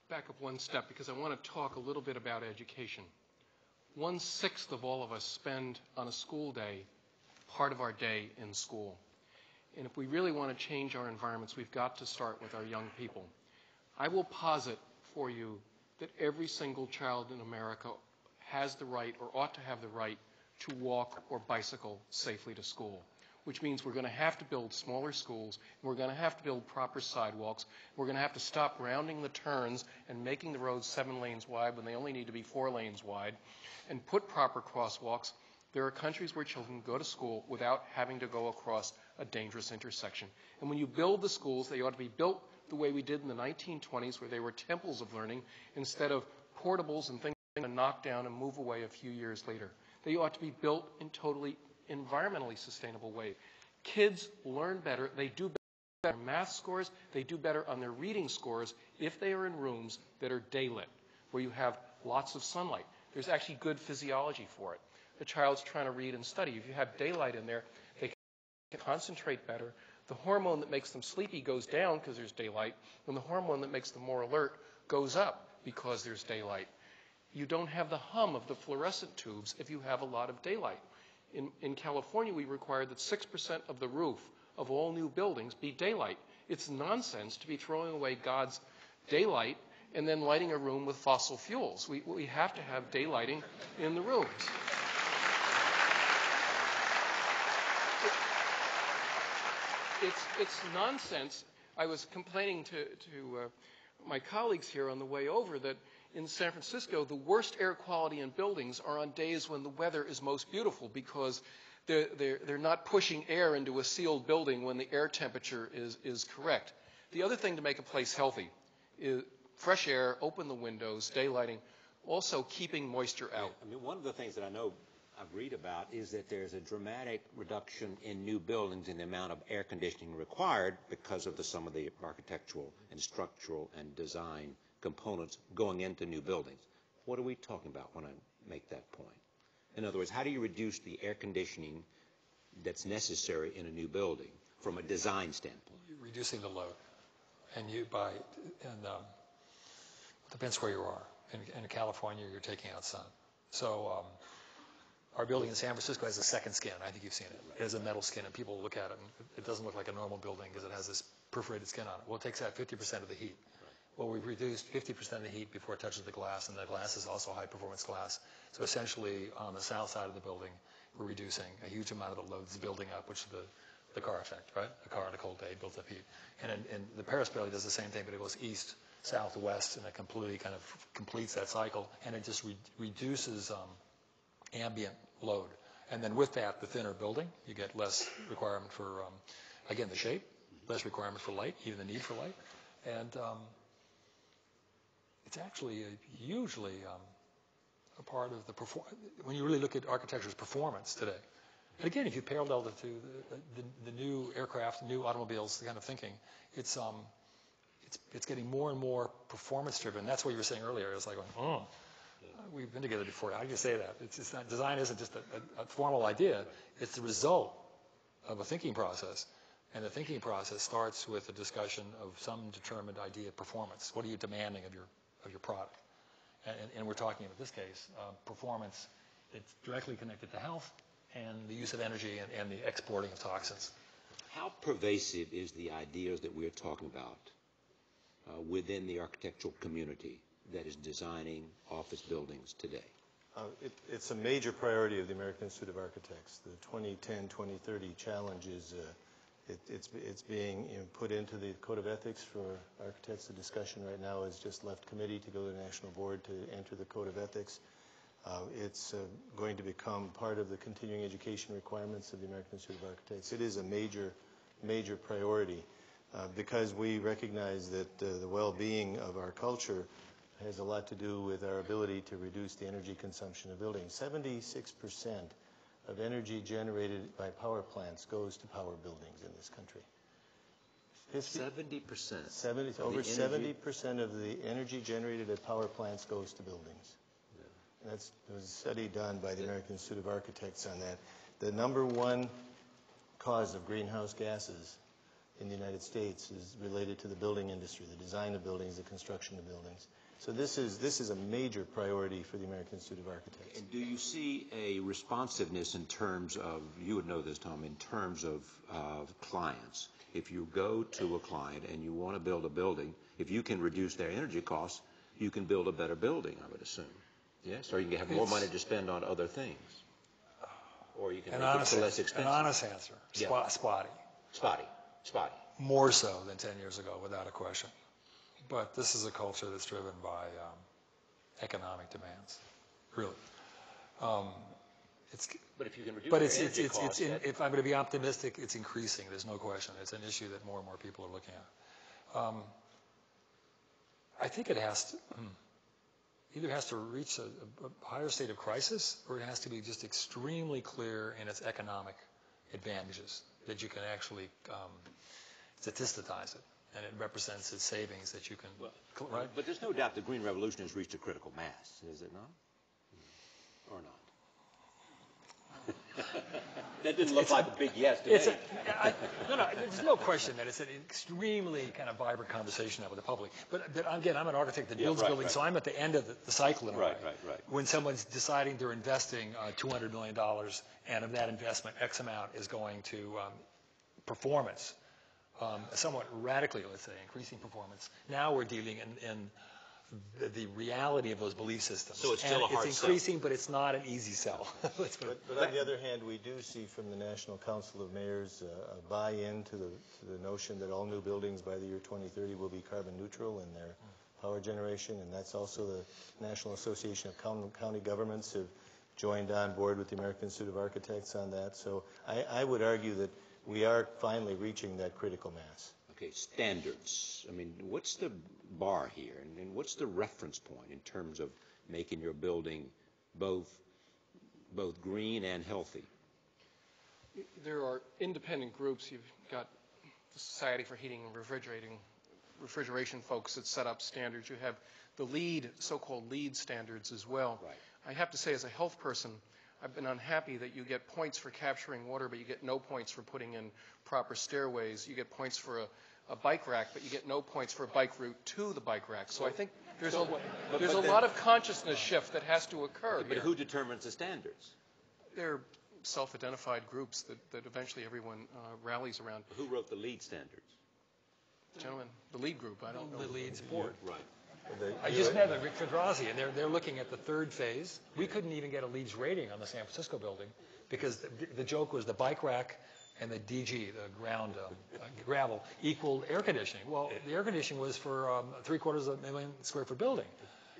Speaker 6: Back up one step, because I want to talk a little bit about education. 1/6 of all of us spend on a school day part of our day in school. And if we really want to change our environments, we've got to start with our young people. I will posit for you that every single child in America has the right, or ought to have the right, to walk or bicycle safely to school, which means we're going to have to build smaller schools, and we're going to have to build proper sidewalks. We're going to have to stop rounding the turns and making the roads 7 lanes wide when they only need to be 4 lanes wide, and put proper crosswalks. There are countries where children go to school without having to go across a dangerous intersection. And when you build the schools, they ought to be built the way we did in the 1920s, where they were temples of learning, instead of portables and things to knock down and move away a few years later. They ought to be built in totally environmentally sustainable way. Kids learn better. They do better on math scores. They do better on their reading scores if they are in rooms that are daylit, where you have lots of sunlight. There's actually good physiology for it. The child's trying to read and study. If you have daylight in there, they can concentrate better. The hormone that makes them sleepy goes down because there's daylight, and the hormone that makes them more alert goes up because there's daylight. You don't have the hum of the fluorescent tubes if you have a lot of daylight. In California, we require that 6% of the roof of all new buildings be daylight. It's nonsense to be throwing away God's daylight and then lighting a room with fossil fuels. We have to have daylighting in the rooms. It's nonsense. I was complaining to my colleagues here on the way over that in San Francisco, the worst air quality in buildings are on days when the weather is most beautiful, because they're not pushing air into a sealed building when the air temperature is correct. The other thing to make a place healthy is fresh air, open the windows, daylighting, also keeping moisture out.
Speaker 3: I mean, one of the things that I know I've read about is that there's a dramatic reduction in new buildings in the amount of air conditioning required because of some of the architectural and structural and design components going into new buildings. What are we talking about when I make that point? In other words, how do you reduce the air conditioning that's necessary in a new building from a design standpoint?
Speaker 4: You're reducing the load, and it depends where you are. In California, you're taking out sun. So our building in San Francisco has a second skin. I think you've seen it. It has a metal skin, and people look at it, and it doesn't look like a normal building because it has this perforated skin on it. Well, it takes out 50% of the heat. Well, we've reduced 50% of the heat before it touches the glass, and the glass is also high-performance glass. So essentially, on the south side of the building, we're reducing a huge amount of the load that's building up, which is the car effect, right? A car on a cold day builds up heat. And the Paris building does the same thing, but it goes east, south, west, and it completely kind of completes that cycle, and it just reduces ambient load. And then with that, the thinner building, you get less requirement for, again, the shape, less requirement for light, even the need for light. And it's actually hugely a part of when you really look at architecture's performance today. And again, if you parallel it to the new aircraft, new automobiles, the kind of thinking, it's getting more and more performance driven. That's what you were saying earlier. It's like, we've been together before. How do you say that? It's not, design isn't just a formal idea. It's the result of a thinking process. And the thinking process starts with a discussion of some determined idea of performance. What are you demanding of your product? And we're talking about this case, performance. It's directly connected to health and the use of energy and the exporting of toxins.
Speaker 3: How pervasive is the ideas that we're talking about within the architectural community that is designing office buildings today?
Speaker 5: It's a major priority of the American Institute of Architects. The 2010-2030 challenge is it's being put into the Code of Ethics for architects. The discussion right now has just left committee to go to the National Board to enter the Code of Ethics. It's going to become part of the continuing education requirements of the American Institute of Architects. It is a major priority because we recognize that the well-being of our culture has a lot to do with our ability to reduce the energy consumption of buildings. 76% of energy generated by power plants goes to power buildings in this country.
Speaker 3: 70%?
Speaker 5: Over 70% of the energy generated at power plants goes to buildings. Yeah. There was a study done by the American Institute of Architects on that. The number one cause of greenhouse gases in the United States is related to the building industry, the design of buildings, the construction of buildings. So this is a major priority for the American Institute of Architects.
Speaker 3: And do you see a responsiveness in terms of, you would know this, Thom, in terms of clients? If you go to a client and you want to build a building, if you can reduce their energy costs, you can build a better building, I would assume. Yes? Or you can have more money to spend on other things. Or you can make it less expensive.
Speaker 4: An honest answer.
Speaker 3: Yeah.
Speaker 4: Spotty. More so than 10 years ago, without a question. But this is a culture that's driven by economic demands, really.
Speaker 3: But if you can reduce energy costs,
Speaker 4: if I'm going to be optimistic, it's increasing. There's no question. It's an issue that more and more people are looking at. I think it either has to reach a higher state of crisis, or it has to be just extremely clear in its economic advantages that you can actually statisticize it. And it represents its savings that you can, right?
Speaker 3: But there's no doubt the Green Revolution has reached a critical mass, is it not? Or not? That didn't look like a big yes to me.
Speaker 4: No, there's no question that it's an extremely kind of vibrant conversation now with the public. But again, I'm an architect that builds buildings, so I'm at the end of the cycle in a way.
Speaker 3: Right.
Speaker 4: When someone's deciding they're investing $200 million, and of that investment, X amount is going to performance. Somewhat radically, let's say, increasing performance. Now we're dealing in the reality of those belief systems.
Speaker 3: So it's still a hard sell.
Speaker 4: It's increasing, but it's not an easy sell.
Speaker 5: But on the other hand, we do see from the National Council of Mayors a buy-in to the notion that all new buildings by the year 2030 will be carbon neutral in their power generation, and that's also the National Association of County Governments have joined on board with the American Institute of Architects on that. So I would argue that we are finally reaching that critical mass.
Speaker 3: Okay, standards. I mean, what's the bar here? And what's the reference point in terms of making your building both both green and healthy?
Speaker 6: There are independent groups. You've got the Society for Heating and Refrigeration folks that set up standards. You have the LEED, so-called LEED standards as well.
Speaker 3: Right.
Speaker 6: I have to say, as a health person, I've been unhappy that you get points for capturing water, but you get no points for putting in proper stairways. You get points for a bike rack, but you get no points for a bike route to the bike rack. So I think there's a lot of consciousness shift that has to occur.
Speaker 3: But who determines the standards?
Speaker 6: They're self-identified groups that eventually everyone rallies around.
Speaker 3: Who wrote the LEED standards?
Speaker 6: Gentlemen, the LEED group, I don't know.
Speaker 4: The LEED's board.
Speaker 3: Right.
Speaker 4: I just met with Rick Fedrazzi, and they're looking at the third phase. We couldn't even get a LEED's rating on the San Francisco building because the joke was the bike rack and the DG, the ground gravel, equaled air conditioning. Well, the air conditioning was for 750,000 square foot building.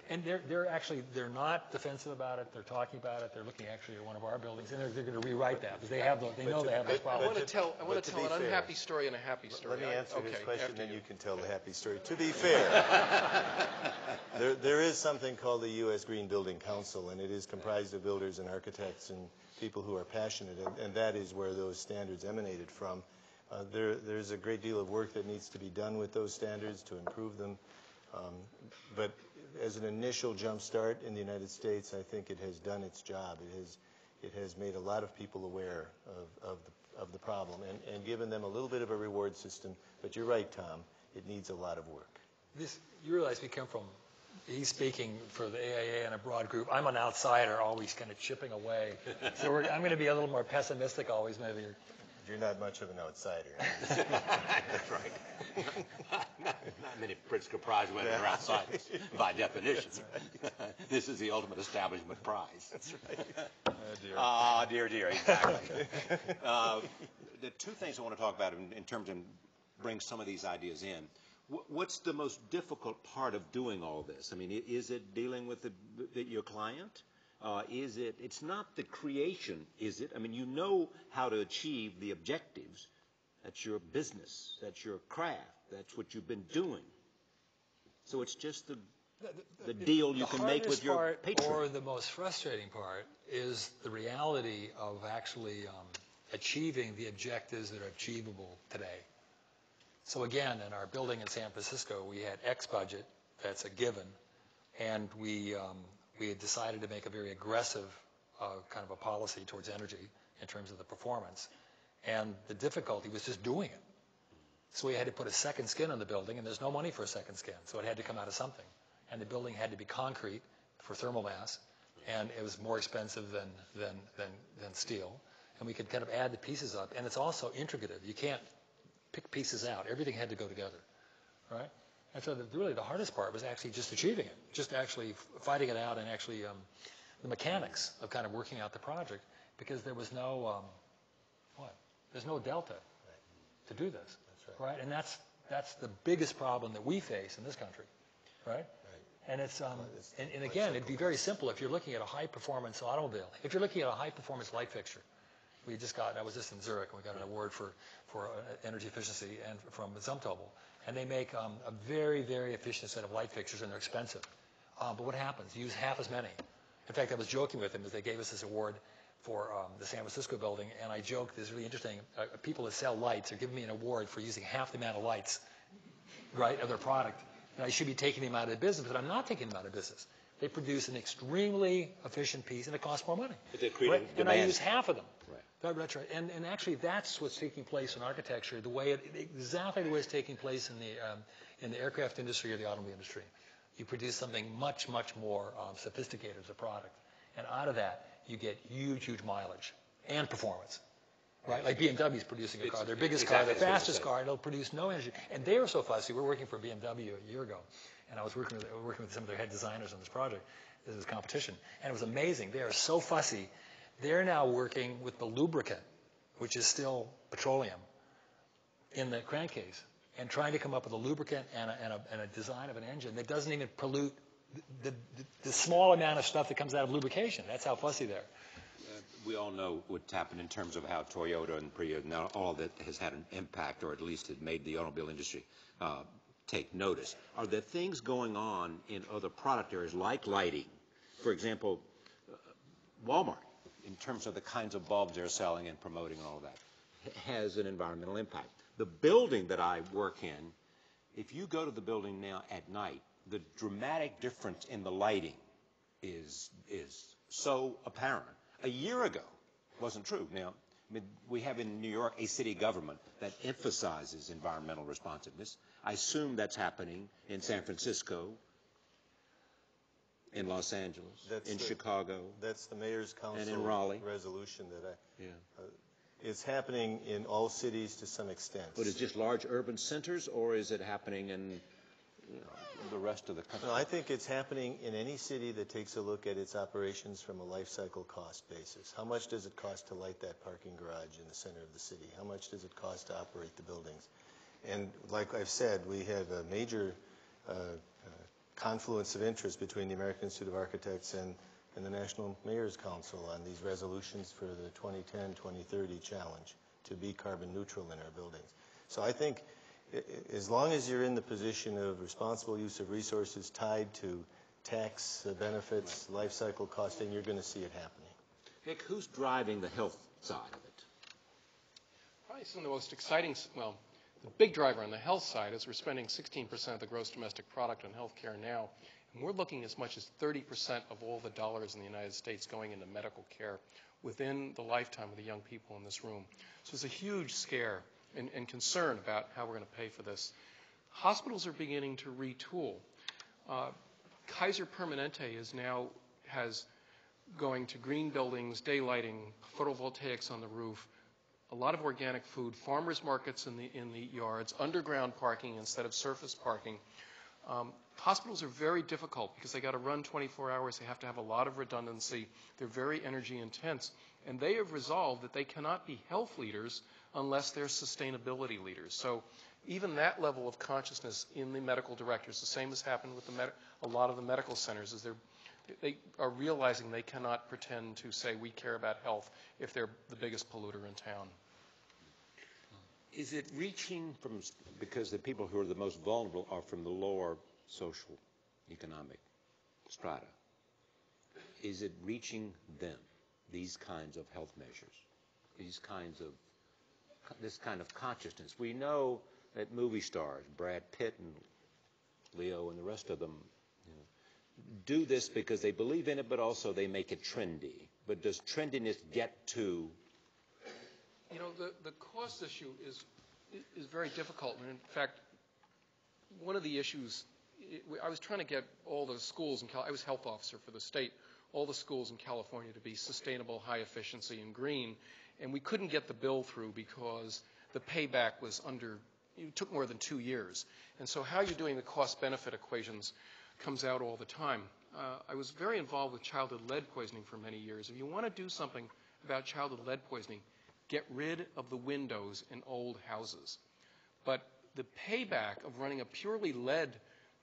Speaker 4: And they're not defensive about it. They're talking about it. They're looking actually at one of our buildings, and they're going to rewrite that because they know they have this problem.
Speaker 6: I want to tell an unhappy story and a happy story.
Speaker 5: Let me answer his question, then you can tell the happy story. To be fair, there is something called the U.S. Green Building Council, and it is comprised of builders and architects and people who are passionate, and that is where those standards emanated from. There's a great deal of work that needs to be done with those standards to improve them, but as an initial jump start in the United States, I think it has done its job. It has made a lot of people aware of the problem and given them a little bit of a reward system. But you're right, Thom, it needs a lot of work.
Speaker 4: You realize we come from, he's speaking for the AIA and a broad group. I'm an outsider, always kind of chipping away. So I'm going to be a little more pessimistic always, maybe.
Speaker 5: You're not much of an outsider.
Speaker 3: That's right. Not many Pritzker Prize winners are outsiders by definition. Right. This is the ultimate establishment prize.
Speaker 5: That's right.
Speaker 3: Dear, exactly. The two things I want to talk about in terms of bring some of these ideas in. What's the most difficult part of doing all this? I mean, is it dealing with your client? It's not the creation, is it? I mean, you know how to achieve the objectives. That's your business. That's your craft. That's what you've been doing. So it's just the deal you can make with your patron.
Speaker 4: Or the most frustrating part is the reality of actually achieving the objectives that are achievable today. So again, in our building in San Francisco, we had X budget. That's a given. And we had decided to make a very aggressive kind of a policy towards energy in terms of the performance. And the difficulty was just doing it. So we had to put a second skin on the building, and there's no money for a second skin. So it had to come out of something. And the building had to be concrete for thermal mass, and it was more expensive than steel. And we could kind of add the pieces up. And it's also integrative. You can't pick pieces out. Everything had to go together, right? And so really the hardest part was actually just achieving it, just actually fighting it out and actually the mechanics of kind of working out the project because there was no, there's no delta to do this,
Speaker 5: That's right.
Speaker 4: right? And that's the biggest problem that we face in this country, right?
Speaker 5: Right.
Speaker 4: And it's, and again, it'd be very simple if you're looking at a high-performance automobile. If you're looking at a high-performance light fixture, I was just in Zurich, and we got an award for energy efficiency and from Zumtobel. And they make a very, very efficient set of light fixtures, and they're expensive. But what happens? You use half as many. In fact, I was joking with them as they gave us this award for the San Francisco building, and I joked, this is really interesting, people that sell lights are giving me an award for using half the amount of lights, right, of their product. And I should be taking them out of the business, but I'm not taking them out of business. They produce an extremely efficient piece, and it costs more money.
Speaker 3: But they're creating
Speaker 4: and I use half of them.
Speaker 3: Right.
Speaker 4: That's right. And actually, that's what's taking place in architecture, exactly the way it's taking place in the aircraft industry or the automobile industry. You produce something much, much more sophisticated as a product. And out of that, you get huge, huge mileage and performance. Right? Like BMW's producing a car, their biggest car, their fastest car, and it'll produce no energy. And they are so fussy. We're working for BMW a year ago, and I was working with some of their head designers on this project. This is a competition. And it was amazing. They are so fussy. They're now working with the lubricant, which is still petroleum, in the crankcase, and trying to come up with a lubricant and a design of an engine that doesn't even pollute the small amount of stuff that comes out of lubrication. That's how fussy they're.
Speaker 3: We all know what's happened in terms of how Toyota and Prius, now all of that has had an impact, or at least it made the automobile industry take notice. Are there things going on in other product areas like lighting? For example, Walmart in terms of the kinds of bulbs they're selling and promoting and all of that, has an environmental impact. The building that I work in, if you go to the building now at night, the dramatic difference in the lighting is so apparent. A year ago, wasn't true. Now, we have in New York a city government that emphasizes environmental responsiveness. I assume that's happening in San Francisco, in Los Angeles, in Chicago.
Speaker 5: That's the Mayor's Council
Speaker 3: and in Raleigh.
Speaker 5: Resolution that it's happening in all cities to some extent.
Speaker 3: But is it just large urban centers, or is it happening in the rest of the country?
Speaker 5: No, I think it's happening in any city that takes a look at its operations from a life cycle cost basis. How much does it cost to light that parking garage in the center of the city? How much does it cost to operate the buildings? And like I've said, we have a major confluence of interest between the American Institute of Architects and the National Mayor's Council on these resolutions for the 2010-2030 challenge to be carbon neutral in our buildings. So I think as long as you're in the position of responsible use of resources tied to tax benefits, life cycle costing, you're going to see it happening.
Speaker 3: Nick, who's driving the health side of it?
Speaker 6: Probably some of the most exciting, well, the big driver on the health side is we're spending 16% of the gross domestic product on health care now, and we're looking as much as 30% of all the dollars in the United States going into medical care within the lifetime of the young people in this room. So it's a huge scare and concern about how we're going to pay for this. Hospitals are beginning to retool. Kaiser Permanente has going to green buildings, daylighting, photovoltaics on the roof, a lot of organic food, farmers markets in the yards, underground parking instead of surface parking. Hospitals are very difficult because they got to run 24 hours. They have to have a lot of redundancy. They're very energy intense. And they have resolved that they cannot be health leaders unless they're sustainability leaders. So even that level of consciousness in the medical directors, the same has happened with a lot of the medical centers, is they are realizing they cannot pretend to say we care about health if they're the biggest polluter in town.
Speaker 3: Is it reaching from, because the people who are the most vulnerable are from the lower social, economic strata, is it reaching them, these kinds of health measures, this kind of consciousness? We know that movie stars, Brad Pitt and Leo and the rest of them, do this because they believe in it, but also they make it trendy. But does trendiness get to?
Speaker 6: You know, the cost issue is very difficult. And in fact, one of the issues, I was trying to get all the schools in I was health officer for the state, all the schools in California to be sustainable, high efficiency, and green. And we couldn't get the bill through because the payback was it took more than 2 years. And so how you're doing the cost-benefit equations comes out all the time. I was very involved with childhood lead poisoning for many years. If you want to do something about childhood lead poisoning, get rid of the windows in old houses. But the payback of running a purely lead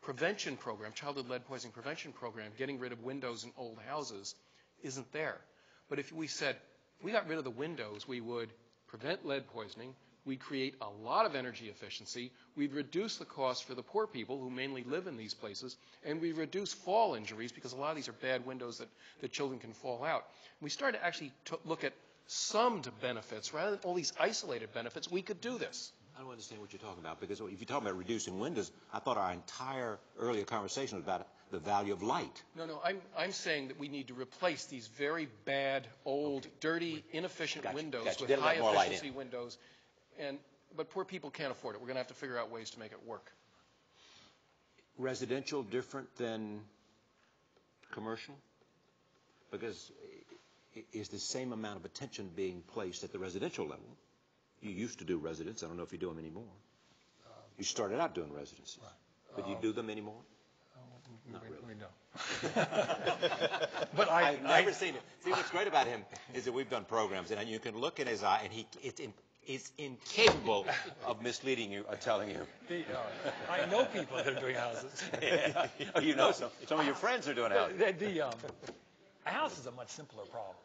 Speaker 6: prevention program, childhood lead poisoning prevention program, getting rid of windows in old houses, isn't there. But if we said, if we got rid of the windows, we would prevent lead poisoning, we'd create a lot of energy efficiency, we'd reduce the cost for the poor people who mainly live in these places, and we'd reduce fall injuries because a lot of these are bad windows that children can fall out. We started to actually look at summed benefits rather than all these isolated benefits. We could do this.
Speaker 3: I don't understand what you're talking about, because if you're talking about reducing windows, I thought our entire earlier conversation was about the value of light.
Speaker 6: No, I'm saying that we need to replace these very bad, old, dirty, inefficient windows with high-efficiency windows. But poor people can't afford it. We're going to have to figure out ways to make it work.
Speaker 3: Residential different than commercial? Because is the same amount of attention being placed at the residential level? You used to do residents. I don't know if you do them anymore. You started out doing residencies. Right. But do you do them anymore? Not really.
Speaker 4: No.
Speaker 3: But I've never seen it. See, what's great about him is that we've done programs, and you can look in his eye, and it's incapable of misleading you or telling you.
Speaker 4: I know people that are doing houses.
Speaker 3: Oh, you know some of your friends are doing houses.
Speaker 4: A house is a much simpler problem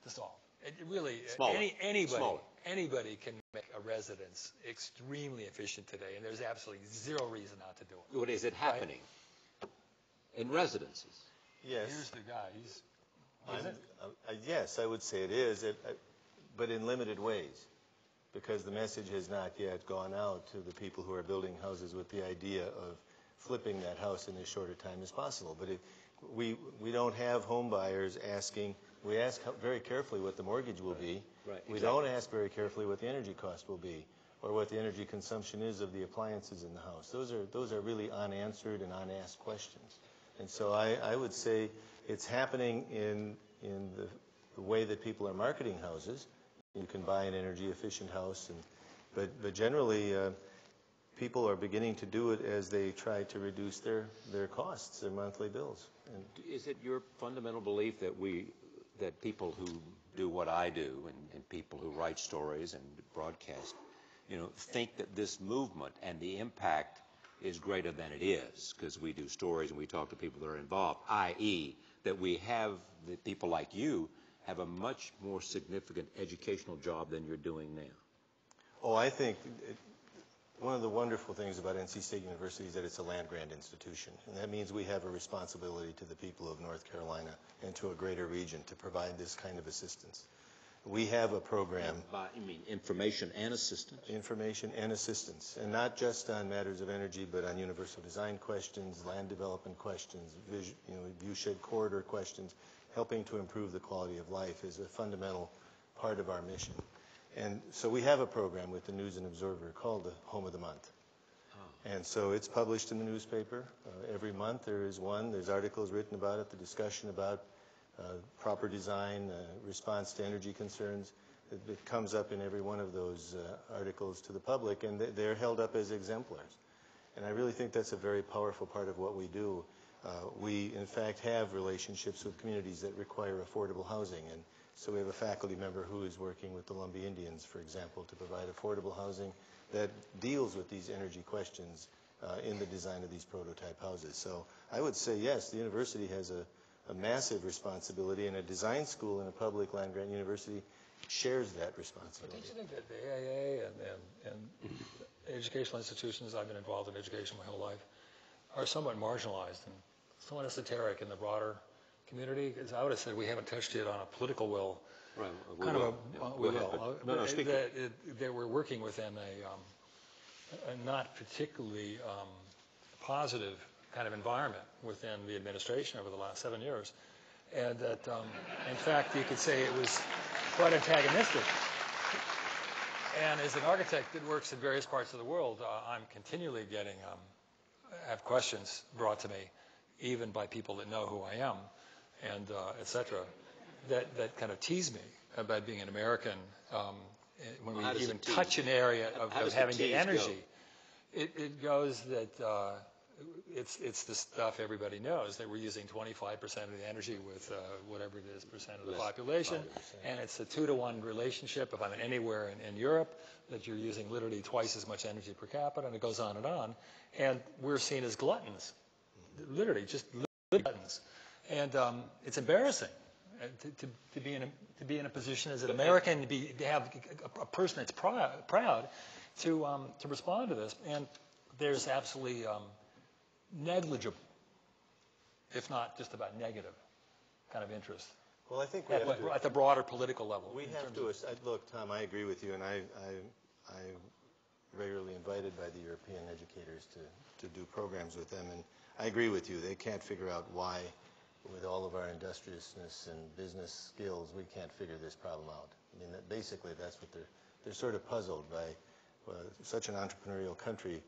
Speaker 4: to solve. It really,
Speaker 3: Smaller.
Speaker 4: anybody can make a residence extremely efficient today, and there's absolutely zero reason not to do it.
Speaker 3: What is it happening in residences?
Speaker 5: Yes.
Speaker 4: Here's the guy. Is it?
Speaker 5: Yes, I would say it is, but in limited ways, because the message has not yet gone out to the people who are building houses with the idea of flipping that house in as short a time as possible. But we don't have home buyers asking. We ask very carefully what the mortgage will be.
Speaker 3: Right, exactly.
Speaker 5: We don't ask very carefully what the energy cost will be, or what the energy consumption is of the appliances in the house. Those are really unanswered and unasked questions. And so I would say it's happening in the way that people are marketing houses. You can buy an energy efficient house, but generally people are beginning to do it as they try to reduce their costs, their monthly bills. And
Speaker 3: is it your fundamental belief that people who do what I do and people who write stories and broadcast, think that this movement and the impact is greater than it is because we do stories and we talk to people that are involved, i.e. that we have the people like you have a much more significant educational job than you're doing now?
Speaker 5: Oh, I think one of the wonderful things about NC State University is that it's a land-grant institution, and that means we have a responsibility to the people of North Carolina and to a greater region to provide this kind of assistance. We have a program.
Speaker 3: You mean information and assistance?
Speaker 5: Information and assistance, and not just on matters of energy, but on universal design questions, land development questions, viewshed corridor questions. Helping to improve the quality of life is a fundamental part of our mission. And so we have a program with the News and Observer called the Home of the Month. Oh. And so it's published in the newspaper. Every month there is one. There's articles written about it, the discussion about proper design, response to energy concerns. It comes up in every one of those articles to the public, and they're held up as exemplars. And I really think that's a very powerful part of what we do. We, in fact, have relationships with communities that require affordable housing. And so we have a faculty member who is working with the Lumbee Indians, for example, to provide affordable housing that deals with these energy questions in the design of these prototype houses. So I would say, yes, the university has a massive responsibility, and a design school in a public land-grant university shares that responsibility.
Speaker 4: But don't you think that the AIA and educational institutions, I've been involved in education my whole life, are somewhat marginalized and somewhat esoteric in the broader community? Because I would have said we haven't touched it on a political will. Right. We will. That we're working within a not particularly positive kind of environment within the administration over the last 7 years. And that, in fact, you could say it was quite antagonistic. And as an architect that works in various parts of the world, I'm continually have questions brought to me, even by people that know who I am, and et cetera, that kind of tease me about being an American when we even touch an area of having the energy. It goes that it's the stuff everybody knows, that we're using 25% of the energy with whatever it is percent of the population, 5%. And it's a 2-to-1 relationship. If I'm anywhere in Europe, that you're using literally twice as much energy per capita, and it goes on, and we're seen as gluttons, literally just gluttons, and it's embarrassing to be in a position as an American to have a person that's proud to respond to this, and there's absolutely negligible, if not just about negative, kind of interest.
Speaker 5: Well, I think we have to,
Speaker 4: at the broader political level.
Speaker 5: We have to look, Thom. I agree with you, and I'm regularly invited by the European educators to do programs with them, and I agree with you. They can't figure out why, with all of our industriousness and business skills, we can't figure this problem out. I mean, basically, that's what they're sort of puzzled by. Such an entrepreneurial country.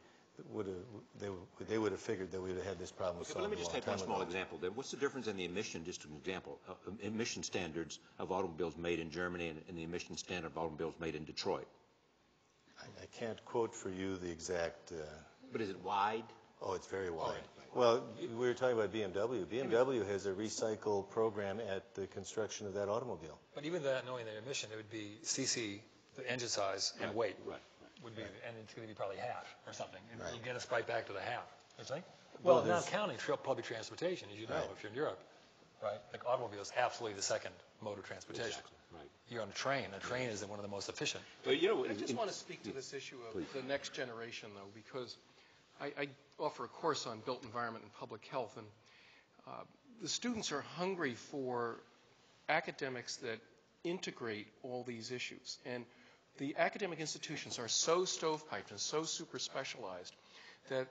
Speaker 5: They would have figured that we would have had this problem solved.
Speaker 3: But let me just take one small
Speaker 5: ago.
Speaker 3: example there. What's the difference in the emission, just an example, emission standards of automobiles made in Germany and the emission standard of automobiles made in Detroit?
Speaker 5: I can't quote for you the exact...
Speaker 3: But is it wide?
Speaker 5: Oh, it's very wide. Well, we were talking about BMW. BMW has a recycle program at the construction of that automobile.
Speaker 4: But even that, knowing the emission, it would be CC, the engine size, and weight. Right. Would be, and it's going to be probably half or something. Right. You get us right back to the half. You think? Well, not counting public transportation, as you know, if you're in Europe, right? Like automobile is absolutely the second mode of transportation. Exactly. Right. You're on a train. A train is one of the most efficient.
Speaker 6: But I just want to speak to this issue of the next generation, though, because I offer a course on built environment and public health, and the students are hungry for academics that integrate all these issues. And the academic institutions are so stovepiped and so super specialized that,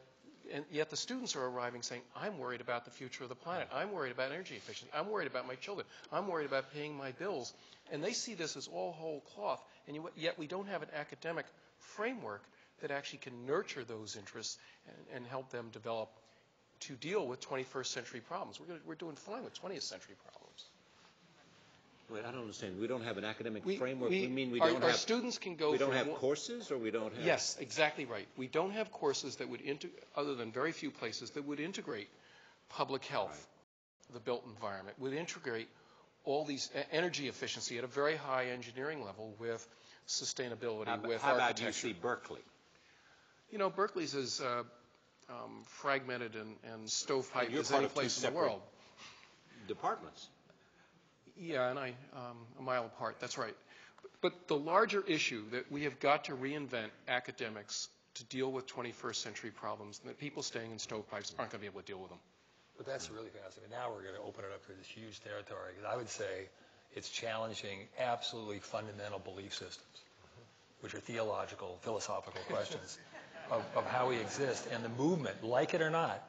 Speaker 6: and yet the students are arriving saying, I'm worried about the future of the planet. I'm worried about energy efficiency. I'm worried about my children. I'm worried about paying my bills. And they see this as all whole cloth, and yet we don't have an academic framework that actually can nurture those interests and help them develop to deal with 21st century problems. We're doing fine with 20th century problems.
Speaker 3: Wait, I don't understand. We don't have an academic framework. We mean we
Speaker 6: our,
Speaker 3: don't
Speaker 6: our
Speaker 3: have
Speaker 6: students can go.
Speaker 3: We don't have courses, or we don't have.
Speaker 6: Yes, exactly right. We don't have courses that would other than very few places that would integrate public health, the built environment, would integrate all these energy efficiency at a very high engineering level with sustainability, with
Speaker 3: how
Speaker 6: architecture.
Speaker 3: about UC Berkeley?
Speaker 6: You know, Berkeley's as fragmented and stovepiped
Speaker 3: You're
Speaker 6: as
Speaker 3: part
Speaker 6: any
Speaker 3: of two
Speaker 6: place in the
Speaker 3: separate
Speaker 6: world.
Speaker 3: Departments.
Speaker 6: Yeah, and a mile apart, that's right. But the larger issue that we have got to reinvent academics to deal with 21st century problems, and that people staying in stovepipes aren't going to be able to deal with them.
Speaker 4: But that's really fascinating. Now we're going to open it up to this huge territory. I would say it's challenging absolutely fundamental belief systems, which are theological, philosophical questions of how we exist. And the movement, like it or not,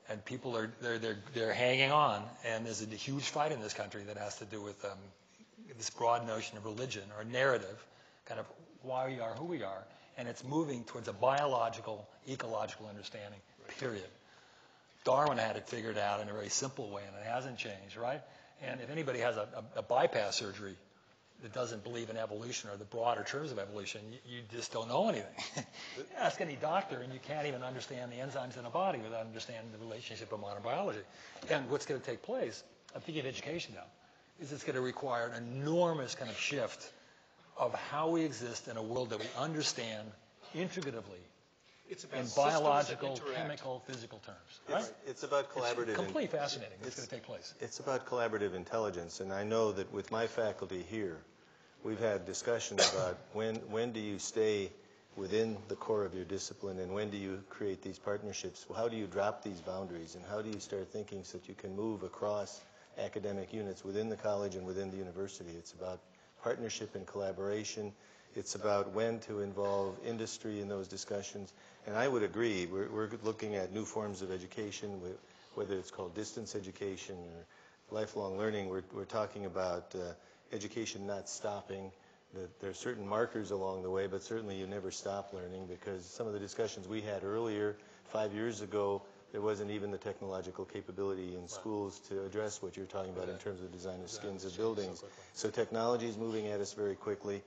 Speaker 4: and people are they're hanging on. And there's a huge fight in this country that has to do with this broad notion of religion or narrative, kind of why we are who we are. And it's moving towards a biological, ecological understanding, period. Darwin had it figured out in a very simple way, and it hasn't changed, right? And if anybody has a bypass surgery that doesn't believe in evolution or the broader terms of evolution, you just don't know anything. Ask any doctor, and you can't even understand the enzymes in a body without understanding the relationship of modern biology. And what's going to take place, I'm thinking of education now, is it's going to require an enormous kind of shift of how we exist in a world that we understand integratively.
Speaker 6: It's about
Speaker 4: in
Speaker 6: systems
Speaker 4: biological,
Speaker 6: that interact.
Speaker 4: chemical, physical terms. Right?
Speaker 5: It's about collaborative.
Speaker 4: It's completely fascinating what's going to take place.
Speaker 5: It's about collaborative intelligence, and I know that with my faculty here, we've had discussions about when do you stay within the core of your discipline, and when do you create these partnerships? How do you drop these boundaries, and how do you start thinking so that you can move across academic units within the college and within the university? It's about partnership and collaboration. It's about when to involve industry in those discussions. And I would agree, we're looking at new forms of education, whether it's called distance education or lifelong learning. We're talking about education not stopping. There are certain markers along the way, but certainly you never stop learning, because some of the discussions we had earlier, 5 years ago, there wasn't even the technological capability in schools to address what you're talking about in terms of design of skins of buildings. So technology is moving at us very quickly.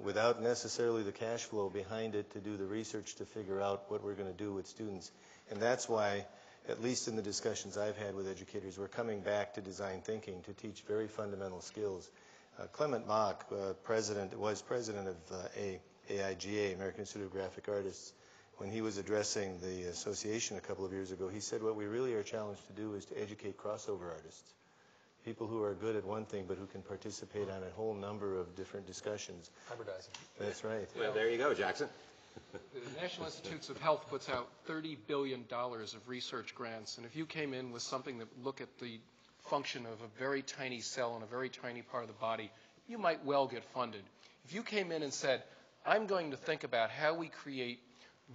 Speaker 5: Without necessarily the cash flow behind it to do the research to figure out what we're going to do with students. And that's why, at least in the discussions I've had with educators, we're coming back to design thinking to teach very fundamental skills. Clement Mock, was president of AIGA, American Institute of Graphic Artists. When he was addressing the association a couple of years ago, he said what we really are challenged to do is to educate crossover artists. People who are good at one thing, but who can participate on a whole number of different discussions.
Speaker 4: Advertising.
Speaker 5: That's right.
Speaker 3: Well, there you go, Jackson.
Speaker 6: The National Institutes of Health puts out $30 billion of research grants, and if you came in with something that looked at the function of a very tiny cell in a very tiny part of the body, you might well get funded. If you came in and said, I'm going to think about how we create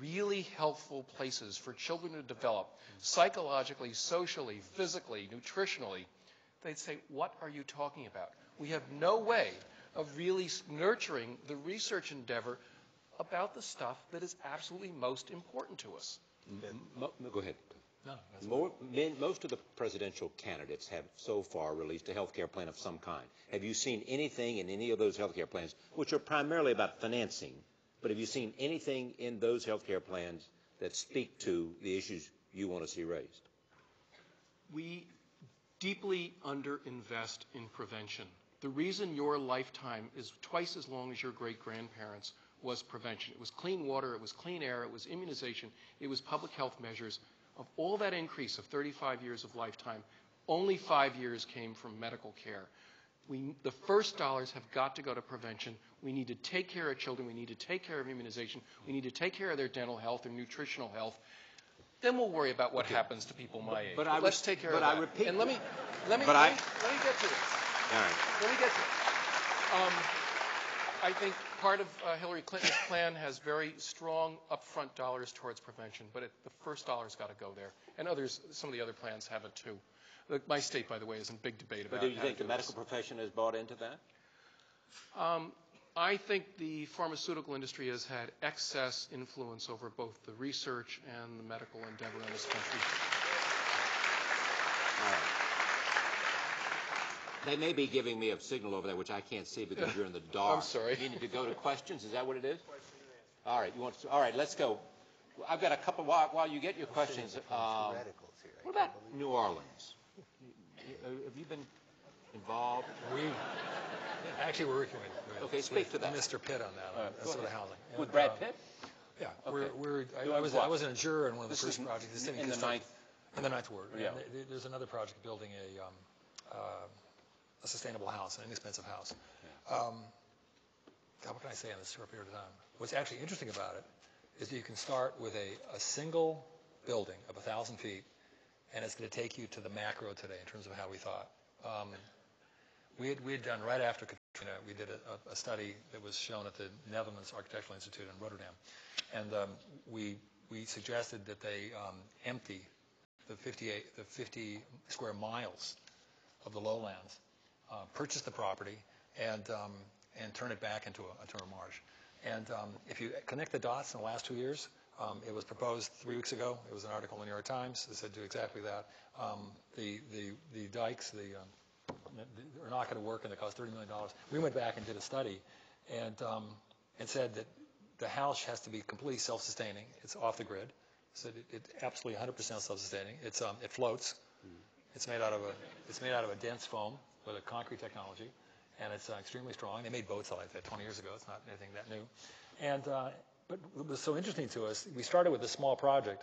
Speaker 6: really healthful places for children to develop psychologically, socially, physically, nutritionally, they'd say, what are you talking about? We have no way of really nurturing the research endeavor about the stuff that is absolutely most important to us.
Speaker 3: Go ahead.
Speaker 4: No,
Speaker 3: Most of the presidential candidates have so far released a health care plan of some kind. Have you seen anything in any of those health care plans, which are primarily about financing, but have you seen anything in those health care plans that speak to the issues you want to see raised?
Speaker 6: We deeply underinvest in prevention. The reason your lifetime is twice as long as your great-grandparents was prevention. It was clean water, it was clean air, it was immunization, it was public health measures. Of all that increase of 35 years of lifetime, only 5 years came from medical care. The first dollars have got to go to prevention. We need to take care of children. We need to take care of immunization. We need to take care of their dental health, their nutritional health. Then we'll worry about what happens to people my age. But let's take care of that.
Speaker 3: I repeat,
Speaker 6: and let me get to this.
Speaker 3: All right.
Speaker 6: Let me get I think part of Hillary Clinton's plan has very strong upfront dollars towards prevention, but the first dollar's got to go there. And some of the other plans have it too. My state, by the way, is in big debate about.
Speaker 3: But do you think the medical profession has bought into that?
Speaker 6: I think the pharmaceutical industry has had excess influence over both the research and the medical endeavor in this country.
Speaker 3: All right. They may be giving me a signal over there, which I can't see because you're in the dark.
Speaker 6: I'm sorry.
Speaker 3: You need to go to questions. Is that what it is? All right. All right. Let's go. I've got a couple. While you get your questions. What about New Orleans? Have you been involved?
Speaker 4: Actually, we're working with
Speaker 3: speak to that.
Speaker 4: Mr. Pitt on that. That's sort of housing.
Speaker 3: With Brad Pitt?
Speaker 4: Yeah.
Speaker 3: Okay.
Speaker 4: I was a juror in one of the first projects.
Speaker 3: In the ninth.
Speaker 4: In the ninth ward.
Speaker 3: Yeah.
Speaker 4: There's another project building a sustainable house, an inexpensive house.
Speaker 3: Yeah.
Speaker 4: What can I say in this short period of time? What's actually interesting about it is that you can start with a single building of 1,000 feet, and it's going to take you to the macro today in terms of how we thought. We had done right after Katrina, we did a study that was shown at the Netherlands Architectural Institute in Rotterdam, and we suggested that they empty the 50 square miles of the lowlands, purchase the property, and turn it back into a marsh. And if you connect the dots in the last 2 years, it was proposed 3 weeks ago. It was an article in the New York Times that said do exactly that. The dikes are not going to work, and they cost $30 million. We went back and did a study, and said that the house has to be completely self-sustaining. It's off the grid, so it's absolutely 100% self-sustaining. It floats. It's made out of a dense foam with a concrete technology, and it's extremely strong. They made boats like that 20 years ago. It's not anything that new. And but what was so interesting to us, we started with a small project,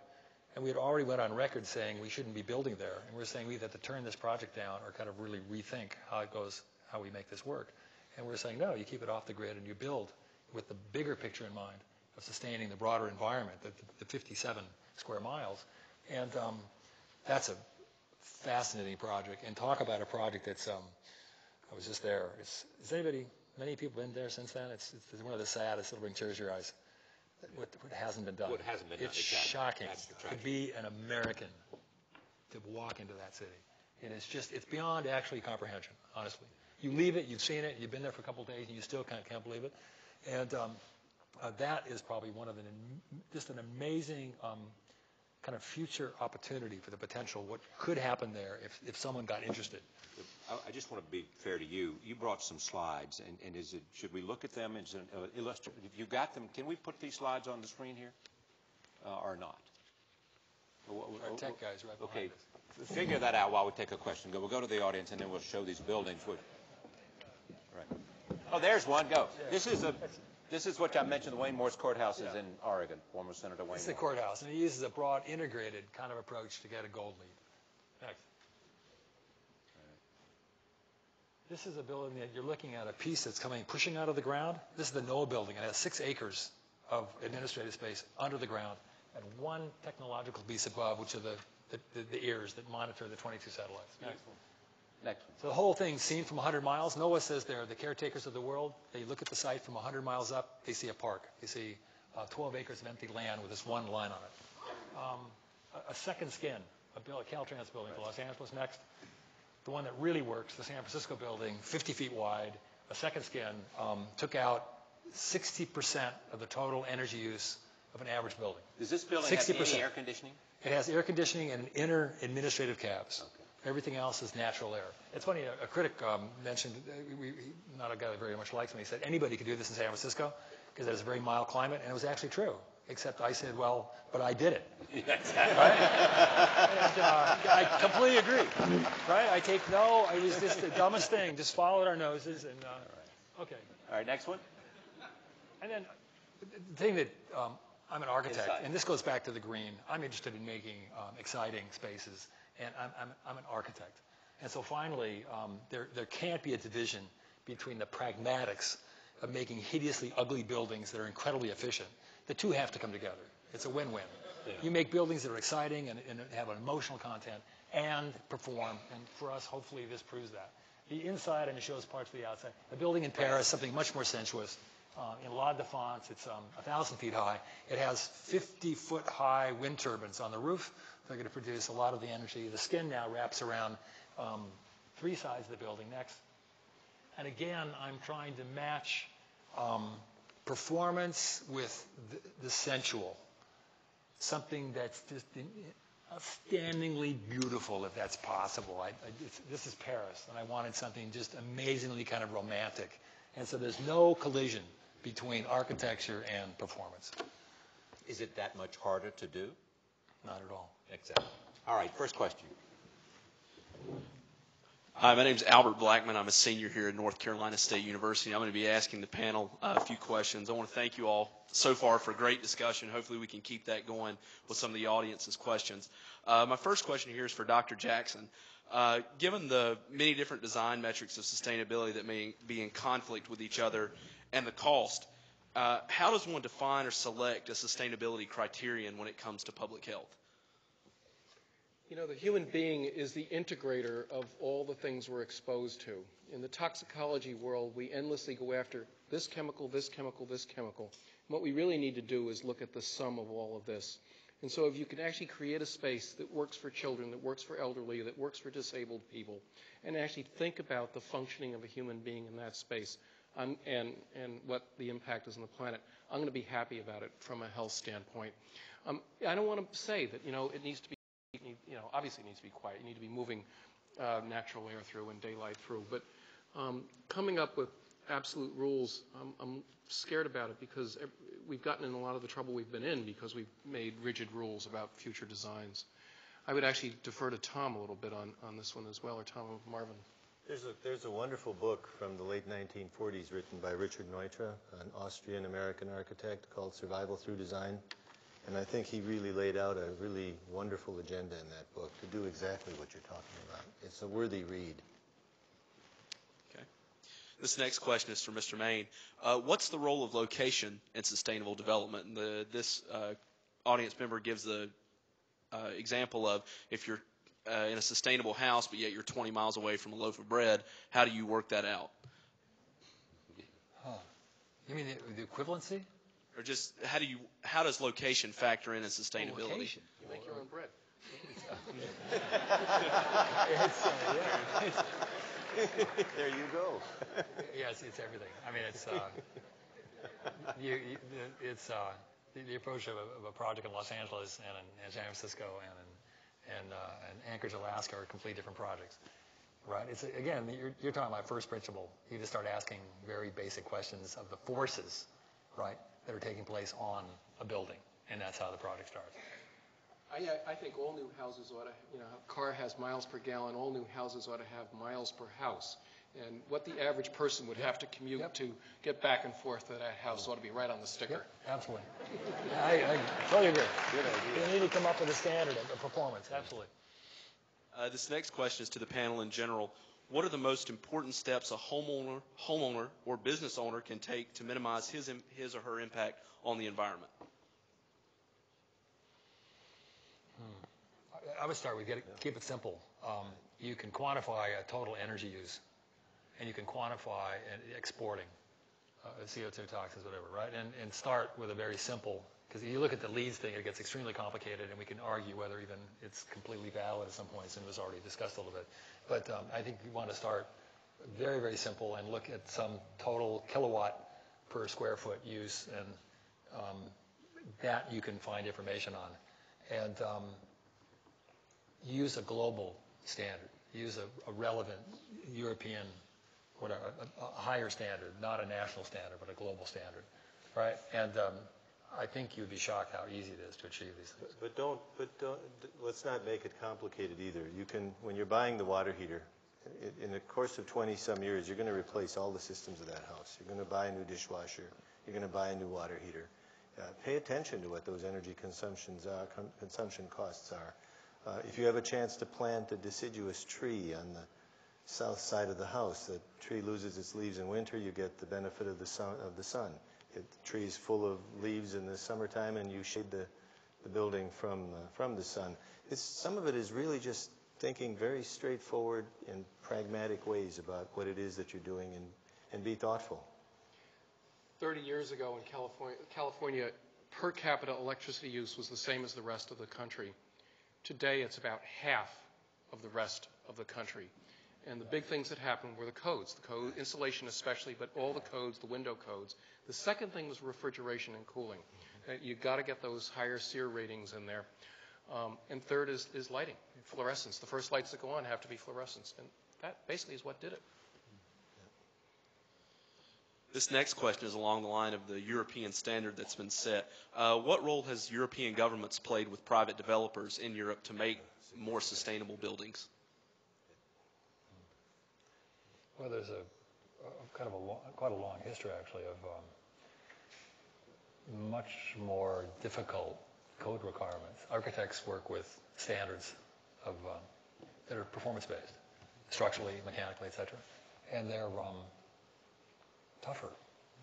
Speaker 4: and we had already went on record saying we shouldn't be building there, and we're saying we have to turn this project down or kind of really rethink how we make this work. And we're saying no, you keep it off the grid and you build with the bigger picture in mind of sustaining the broader environment, the 57 square miles, and that's a fascinating project. And talk about a project that's I was just there. Many people been there since then? It's one of the saddest. It'll bring tears to your eyes. What hasn't been done.
Speaker 3: What hasn't been done.
Speaker 4: It's
Speaker 3: exactly.
Speaker 4: shocking
Speaker 3: to
Speaker 4: be an American to walk into that city. It is it's beyond actually comprehension, honestly. You leave it, you've seen it, you've been there for a couple of days, and you still can't believe it. And that is probably one of just an amazing kind of future opportunity for the potential, what could happen there if someone got interested.
Speaker 3: I just want to be fair to you. You brought some slides, and should we look at them as an illustrative? If you got them, can we put these slides on the screen here, or not?
Speaker 4: Our tech guys right behind
Speaker 3: Okay,
Speaker 4: us.
Speaker 3: figure that out while we take a question. We'll go to the audience, and then we'll show these buildings. Right. Oh, there's one. Go. This is what I mentioned. The Wayne Morse Courthouse is in Oregon. Former Senator Wayne.
Speaker 4: It's the courthouse, and he uses a broad, integrated kind of approach to get a gold lead. Next. This is a building that you're looking at, a piece that's pushing out of the ground. This is the NOAA building. It has 6 acres of administrative space under the ground and one technological piece above, which are the ears that monitor the 22 satellites.
Speaker 3: Next.
Speaker 4: So the whole thing seen from 100 miles. NOAA says they're the caretakers of the world. They look at the site from 100 miles up. They see a park. They see 12 acres of empty land with this one line on it. A second skin, a Caltrans building for Los Angeles. Next. The one that really works, the San Francisco building, 50 feet wide, a second skin, took out 60% of the total energy use of an average building.
Speaker 3: Does this building
Speaker 4: 60%.
Speaker 3: have any air conditioning?
Speaker 4: It has air conditioning and inner administrative cabs.
Speaker 3: Okay.
Speaker 4: Everything else is natural air. It's funny, a critic mentioned, not a guy that very much likes me, he said anybody could do this in San Francisco because it has a very mild climate, and it was actually true. Except I said, well, but I did it. Right? And I completely agree. Right? it was just the dumbest thing. Just followed our noses. And okay.
Speaker 3: All right, next one.
Speaker 4: And then the thing that I'm an architect,
Speaker 3: Inside.
Speaker 4: and this goes back to the green. I'm interested in making exciting spaces, and I'm an architect. And so finally, there can't be a division between the pragmatics of making hideously ugly buildings that are incredibly efficient. The two have to come together. It's a win-win. Yeah. You make buildings that are exciting and have an emotional content and perform. And for us, hopefully, this proves that. the inside and it shows parts of the outside. A building in Paris, something much more sensuous. In La Défense, it's 1,000 feet high. It has 50-foot high wind turbines on the roof. They're going to produce a lot of the energy. The skin now wraps around 3 sides of the building next. And again, I'm trying to match performance with the sensual. Something that's just outstandingly beautiful, if that's possible. This is Paris, and I wanted something just amazingly kind of romantic. And so there's no collision between architecture and performance.
Speaker 3: Is it that much harder to do?
Speaker 4: Not at all.
Speaker 3: Exactly. All right, first question.
Speaker 7: Hi, my name is Albert Blackman. I'm a senior here at North Carolina State University. I'm going to be asking the panel a few questions. I want to thank you all so far for a great discussion. Hopefully we can keep that going with some of the audience's questions. My first question here is for Dr. Jackson. Given the many different design metrics of sustainability that may be in conflict with each other and the cost, how does one define or select a sustainability criterion when it comes to public health?
Speaker 6: You know, the human being is the integrator of all the things we're exposed to. In the toxicology world, we endlessly go after this chemical, this chemical, this chemical. And what we really need to do is look at the sum of all of this. And so if you can actually create a space that works for children, that works for elderly, that works for disabled people, and actually think about the functioning of a human being in that space and what the impact is on the planet, I'm going to be happy about it from a health standpoint. I don't want to say that, it needs to be, obviously it needs to be quiet. You need to be moving natural air through and daylight through. But coming up with absolute rules, I'm scared about it because we've gotten in a lot of the trouble we've been in because we've made rigid rules about future designs. I would actually defer to Thom a little bit on this one as well, or Thom or Marvin.
Speaker 5: There's a wonderful book from the late 1940s written by Richard Neutra, an Austrian-American architect, called Survival Through Design. And I think he really laid out a really wonderful agenda in that book to do exactly what you're talking about. It's a worthy read.
Speaker 7: Okay. This next question is for Mr. Mayne. What's the role of location in sustainable development? And this audience member gives the example of if you're in a sustainable house, but yet you're 20 miles away from a loaf of bread, how do you work that out?
Speaker 4: You mean the equivalency?
Speaker 7: Or just how does location factor in sustainability?
Speaker 4: Location.
Speaker 6: You make your own bread.
Speaker 5: There you go.
Speaker 4: Yes, it's everything. I mean, it's the approach of a project in Los Angeles and in San Francisco and Anchorage, Alaska are completely different projects, right? It's again, you're talking about first principle. You just start asking very basic questions of the forces, right, that are taking place on a building, and that's how the project starts.
Speaker 6: I think all new houses ought to, a car has miles per gallon, all new houses ought to have miles per house. And what the average person would have to commute to get back and forth to that house ought to be right on the sticker.
Speaker 4: Yep, absolutely. I totally agree. Good idea. You need to come up with a standard of performance, absolutely.
Speaker 7: This next question is to the panel in general. What are the most important steps a homeowner or business owner can take to minimize his or her impact on the environment?
Speaker 4: I would start with keep it simple. You can quantify total energy use, and you can quantify exporting CO2 toxins, whatever, right? And start with a very simple, because you look at the leads thing, it gets extremely complicated, and we can argue whether even it's completely valid at some points, and it was already discussed a little bit. But I think you want to start very, very simple and look at some total kilowatt per square foot use, and that you can find information on. And use a global standard. Use a relevant European, whatever, a higher standard, not a national standard, but a global standard, right? And I think you'd be shocked how easy it is to achieve these things.
Speaker 5: But don't. Let's not make it complicated either. You can, when you're buying the water heater, in the course of 20-some years, you're going to replace all the systems of that house. You're going to buy a new dishwasher. You're going to buy a new water heater. Pay attention to what those energy consumption costs are. If you have a chance to plant a deciduous tree on the south side of the house, the tree loses its leaves in winter, you get the benefit of the sun. The tree is full of leaves in the summertime, and you shade the building from the sun. Some of it is really just thinking very straightforward and pragmatic ways about what it is that you're doing, and be thoughtful.
Speaker 6: 30 years ago in California, per capita electricity use was the same as the rest of the country. Today, it's about half of the rest of the country. And the big things that happened were the codes, insulation especially, but all the codes, the window codes. The second thing was refrigeration and cooling. You've got to get those higher SEER ratings in there. And third is lighting, fluorescence. The first lights that go on have to be fluorescence. And that basically is what did it.
Speaker 7: This next question is along the line of the European standard that's been set. What role has European governments played with private developers in Europe to make more sustainable buildings?
Speaker 4: Well, there's quite a long history, actually, of much more difficult code requirements. Architects work with standards that are performance-based, structurally, mechanically, etc., and they're tougher.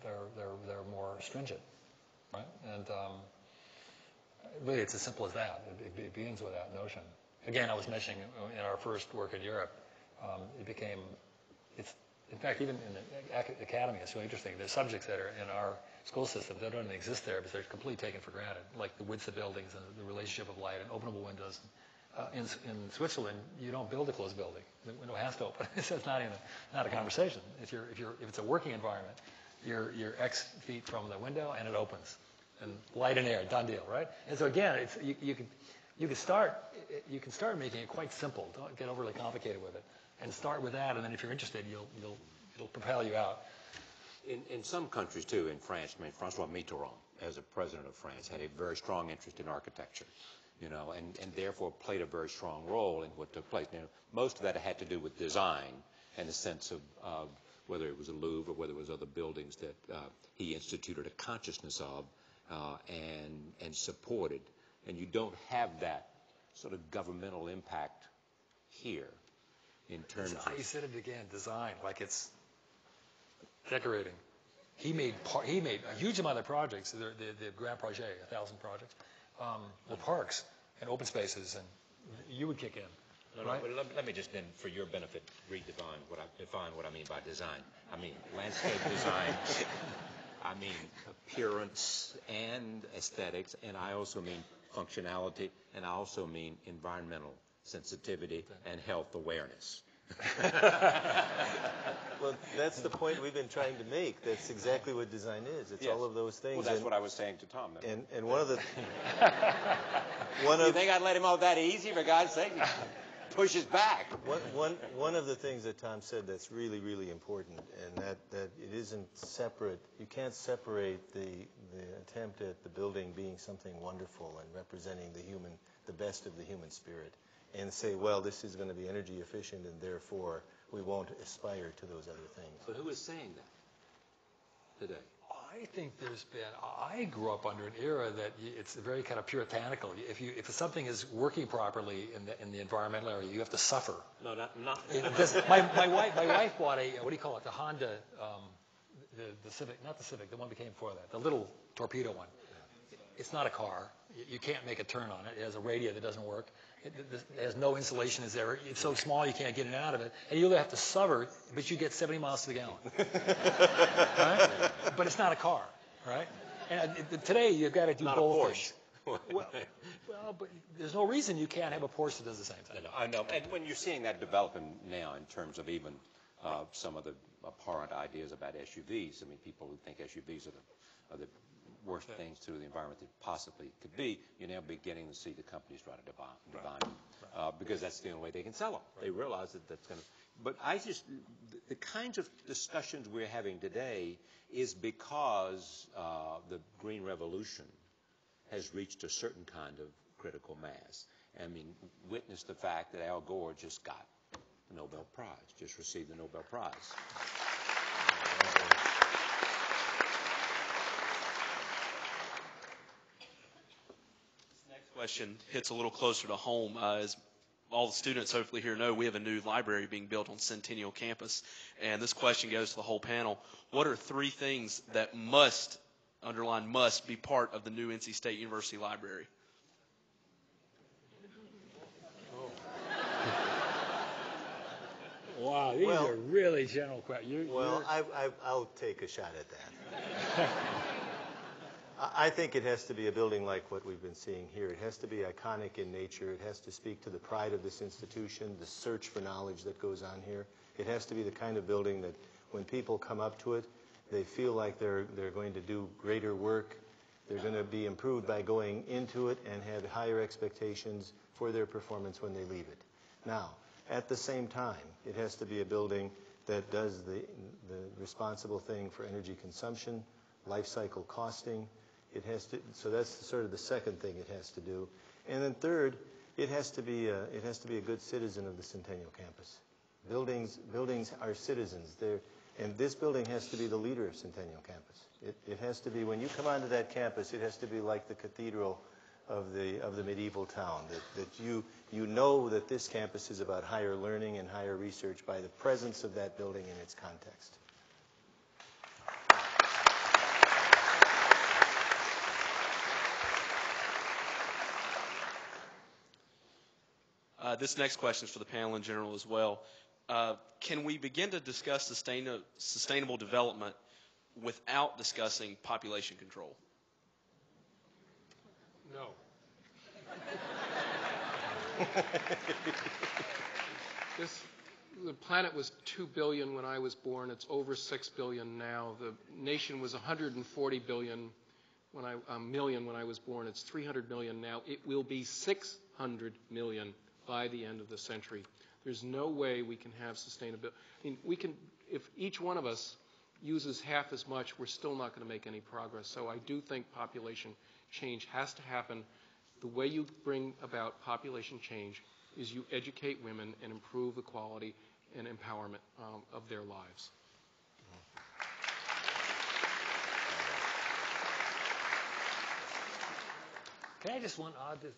Speaker 4: They're more stringent, right? And really, it's as simple as that. It begins with that notion. Again, I was mentioning in our first work in Europe, in fact, even in the academy, it's really interesting. There's subjects that are in our school system that don't even exist there, but they're completely taken for granted, like the width of buildings and the relationship of light and openable windows. In Switzerland, you don't build a closed building. The window has to open. So it's not a conversation. If it's a working environment, you're X feet from the window and it opens, and light and air, done deal, right? And so again, you can start making it quite simple. Don't get overly complicated with it, and start with that. And then if you're interested, it'll propel you out.
Speaker 3: In some countries too, in France, I mean, François Mitterrand, as a president of France, had a very strong interest in architecture. And therefore played a very strong role in what took place. Now, most of that had to do with design and the sense of whether it was the Louvre or whether it was other buildings that he instituted a consciousness of and supported. And you don't have that sort of governmental impact here in terms of...
Speaker 4: You said it again, design, like it's decorating. He made a huge amount of projects, the Grand Projet, 1,000 projects, the parks and open spaces, and you would kick in. Right?
Speaker 3: No, let me just then, for your benefit, define what I mean by design. I mean landscape design. I mean appearance and aesthetics, and I also mean functionality, and I also mean environmental sensitivity and health awareness.
Speaker 5: Well, that's the point we've been trying to make. That's exactly what design is. It's all of those things.
Speaker 3: Well, that's what I was saying to Thom.
Speaker 5: And one of the...
Speaker 3: You think I'd let him off that easy, for God's sake? Pushes back.
Speaker 5: One of the things that Thom said that's really, really important, and that it isn't separate. You can't separate the attempt at the building being something wonderful and representing the best of the human spirit, and say, well, this is going to be energy efficient, and therefore we won't aspire to those other things.
Speaker 3: But who is saying that today?
Speaker 4: I think I grew up under an era that it's very kind of puritanical. If something is working properly in the environmental area, you have to suffer.
Speaker 3: No, not.
Speaker 4: My wife bought what do you call it? The Honda, the Civic, not the Civic, the one that came before that, the little torpedo one. It's not a car. You can't make a turn on it. It has a radio that doesn't work. It has no insulation. It's so small you can't get in and out of it. And you have to suffer, but you get 70 miles to the gallon. Right? But it's not a car, right? And today you've got to do
Speaker 3: not
Speaker 4: both
Speaker 3: a Porsche.
Speaker 4: things. Well, but there's no reason you can't have a Porsche that does the same thing.
Speaker 3: I know. And when you're seeing that developing now in terms of even some of the abhorrent ideas about SUVs, I mean, people who think SUVs are the worst things to the environment that possibly could be, you're now beginning to see the companies try to divine them because that's the only way they can sell them. They realize that that's going to... But the kinds of discussions we're having today is because the Green Revolution has reached a certain kind of critical mass. I mean, witness the fact that Al Gore just got the Nobel Prize, just received the Nobel Prize.
Speaker 7: Question hits a little closer to home. As all the students hopefully here know, we have a new library being built on Centennial Campus. And this question goes to the whole panel. What are 3 things that must be part of the new NC State University library?
Speaker 4: Wow, these are really general questions.
Speaker 5: I'll take a shot at that. I think it has to be a building like what we've been seeing here. It has to be iconic in nature. It has to speak to the pride of this institution, the search for knowledge that goes on here. It has to be the kind of building that when people come up to it, they feel like they're going to do greater work. They're going to be improved by going into it and have higher expectations for their performance when they leave it. Now, at the same time, it has to be a building that does the responsible thing for energy consumption, life cycle costing. It has to, so that's sort of the second thing it has to do. And then third, it has to be a good citizen of the Centennial Campus. Buildings are citizens. And this building has to be the leader of Centennial Campus. It has to be, when you come onto that campus, it has to be like the cathedral of the medieval town, that you know that this campus is about higher learning and higher research by the presence of that building in its context.
Speaker 7: This next question is for the panel in general as well. Can we begin to discuss sustainable development without discussing population control?
Speaker 6: No. The planet was 2 billion when I was born. It's over 6 billion now. The nation was 140 million when I was born. It's 300 million now. It will be 600 million by the end of the century. There's no way we can have sustainability. I mean, if each one of us uses half as much, we're still not going to make any progress. So I do think population change has to happen. The way you bring about population change is you educate women and improve the quality and empowerment of their lives.
Speaker 4: Can I just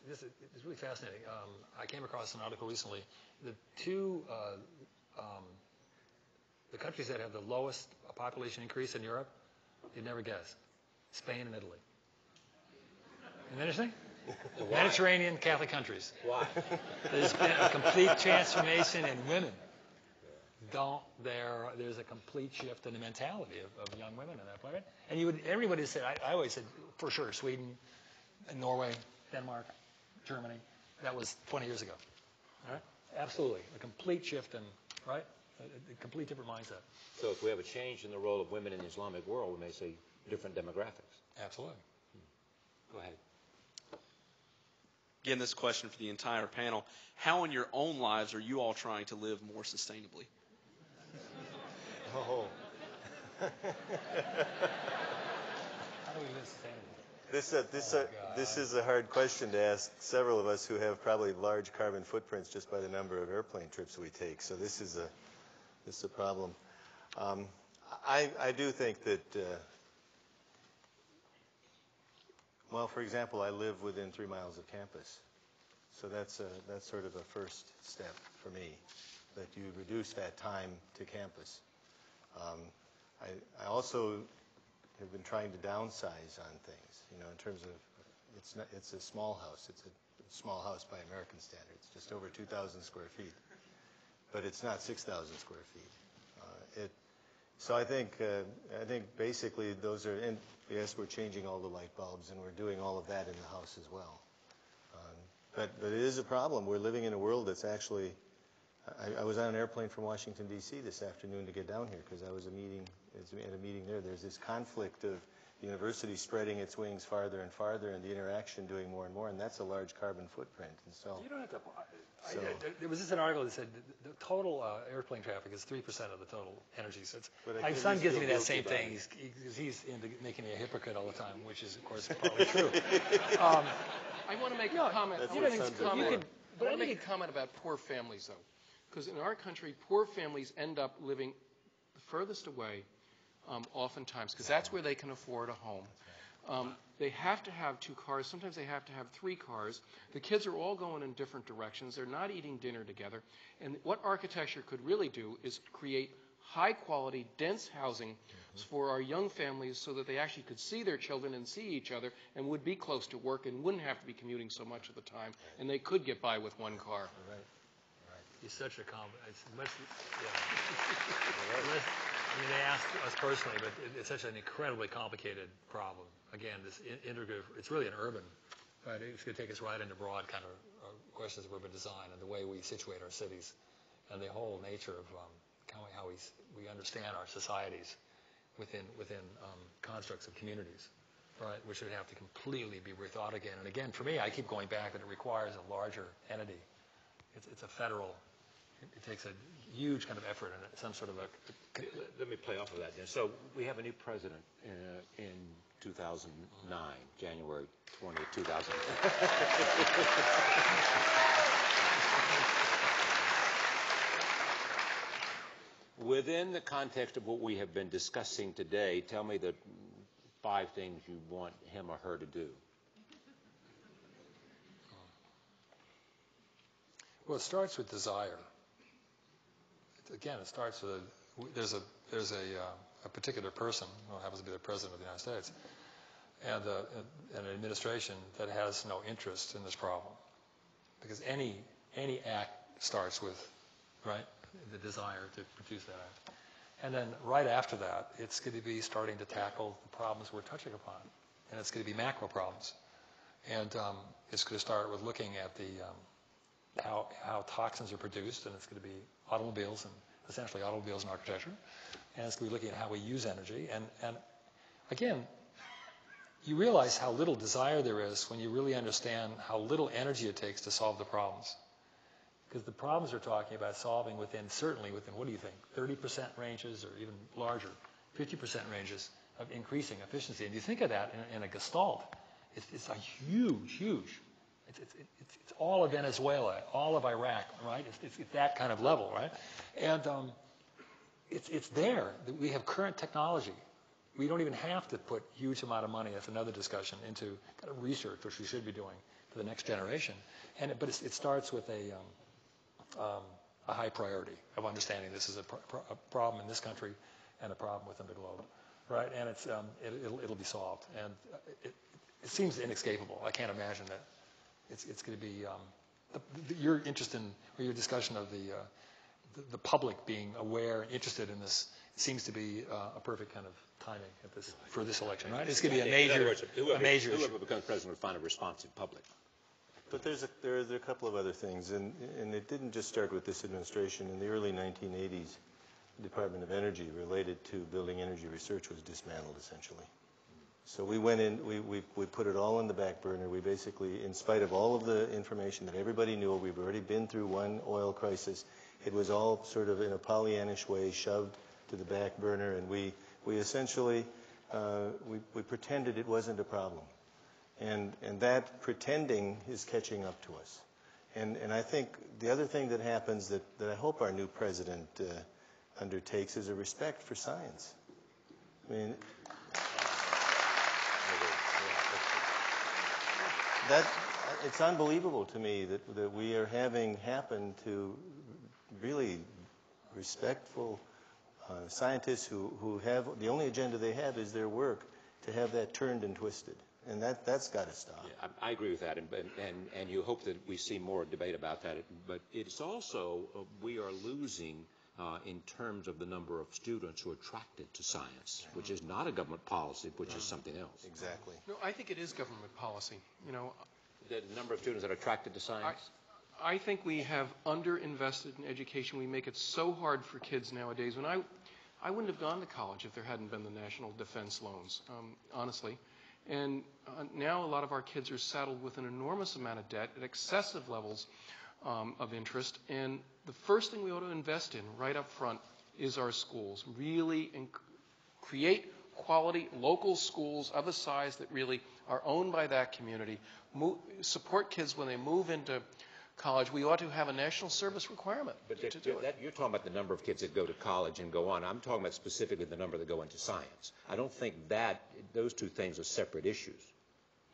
Speaker 4: this is really fascinating. I came across an article recently. The countries that have the lowest population increase in Europe, you'd never guess, Spain and Italy. Isn't that interesting? Mediterranean Catholic countries.
Speaker 3: Why?
Speaker 4: There's been a complete transformation in women. There's a complete shift in the mentality of young women in that planet. And everybody said, I always said, for sure, Sweden, and Norway, Denmark, Germany. That was 20 years ago. All right? Absolutely. A complete shift in, right? A complete different mindset.
Speaker 3: So if we have a change in the role of women in the Islamic world, we may see different demographics.
Speaker 4: Absolutely.
Speaker 3: Go ahead.
Speaker 7: Again, this question for the entire panel. How in your own lives are you all trying to live more sustainably?
Speaker 5: Oh.
Speaker 4: How do we live sustainably?
Speaker 5: This is a hard question to ask several of us who have probably large carbon footprints just by the number of airplane trips we take. So this is a problem. I do think that, well, for example, I live within 3 miles of campus. So that's sort of a first step for me, that you reduce that time to campus. I also have been trying to downsize on things, in terms of, it's a small house. It's a small house by American standards, just over 2,000 square feet. But it's not 6,000 square feet. So I think basically those are, and yes, we're changing all the light bulbs, and we're doing all of that in the house as well. But it is a problem. We're living in a world that's actually, I was on an airplane from Washington, D.C. this afternoon to get down here because I was at a meeting there. There's this conflict of the university spreading its wings farther and farther and the interaction doing more and more, and that's a large carbon footprint. And so
Speaker 4: you don't have to. There was just an article that said the total airplane traffic is 3% of the total energy. So my son gives me that same thing. He's into making me a hypocrite all the time, which is, of course, probably true.
Speaker 6: I want to make a comment. I want to make a comment about poor families, though, because in our country, poor families end up living the furthest away, oftentimes, because that's where they can afford a home. They have to have 2 cars. Sometimes they have to have 3 cars. The kids are all going in different directions. They're not eating dinner together. And what architecture could really do is create high-quality, dense housing for our young families so that they actually could see their children and see each other and would be close to work and wouldn't have to be commuting so much of the time, and they could get by with 1 car.
Speaker 4: He's such a it's much, yeah. I mean, they asked us personally, but it's such an incredibly complicated problem. Again, this integrative, it's really an urban, right? It's going to take us right into broad kind of questions of urban design and the way we situate our cities and the whole nature of how we understand our societies within constructs of communities, right? Which would have to completely be rethought again. And again, for me, I keep going back that it requires a larger entity. It's a federal. It takes a huge kind of effort and some sort of a.
Speaker 3: Let me play off of that then. So we have a new president in 2009, January 20, 2009. Within the context of what we have been discussing today, tell me the 5 things you want him or her to do.
Speaker 4: Well, it starts with desire. Again, it starts with there's a particular person who happens to be the president of the United States, and an administration that has no interest in this problem, because any act starts with, right, the desire to produce that act, and then right after that, it's going to be starting to tackle the problems we're touching upon, and it's going to be macro problems, and it's going to start with looking at the how toxins are produced, and it's going to be automobiles and essentially automobiles and architecture, and it's going to be looking at how we use energy. And again, you realize how little desire there is when you really understand how little energy it takes to solve the problems. Because the problems we're talking about solving certainly within, what do you think, 30% ranges or even larger, 50% ranges of increasing efficiency. And you think of that in a gestalt, it's a huge. It's all of Venezuela, all of Iraq, right? It's that kind of level, right? And it's there. We have current technology. We don't even have to put huge amount of money, that's another discussion, into kind of research, which we should be doing for the next generation. But it starts with a high priority of understanding this is a problem in this country and a problem within the globe, right? And it'll be solved. And it seems inescapable. I can't imagine that. It's going to be your interest in, or your discussion of the public being aware and interested in this seems to be a perfect kind of timing for this election, right? It's going to be a major issue.
Speaker 3: Whoever becomes president will find a responsive public.
Speaker 5: But there are a couple of other things, and it didn't just start with this administration. In the early 1980s, the Department of Energy related to building energy research was dismantled, essentially. So we went in, we put it all on the back burner. We basically, in spite of all of the information that everybody knew, we've already been through one oil crisis, it was all sort of in a Pollyannish way shoved to the back burner, and we essentially, we pretended it wasn't a problem. And that pretending is catching up to us. And I think the other thing that happens that I hope our new president undertakes is a respect for science. I mean, it's unbelievable to me that we are having happen to really respectful scientists who have, the only agenda they have is their work, to have that turned and twisted. And that's got to stop.
Speaker 3: Yeah, I agree with that, and you hope that we see more debate about that. But it's also, we are losing in terms of the number of students who are attracted to science, which is not a government policy, which is something else.
Speaker 5: Exactly.
Speaker 6: No, I think it is government policy. You know,
Speaker 3: The number of students that are attracted to science?
Speaker 6: I think we have underinvested in education. We make it so hard for kids nowadays. When I wouldn't have gone to college if there hadn't been the national defense loans, honestly. And now a lot of our kids are saddled with an enormous amount of debt at excessive levels of interest. And the first thing we ought to invest in right up front is our schools. Really create quality local schools of a size that really are owned by that community. Support kids when they move into college. We ought to have a national service requirement to do it.
Speaker 3: You're talking about the number of kids that go to college and go on. I'm talking about specifically the number that go into science. I don't think that those two things are separate issues.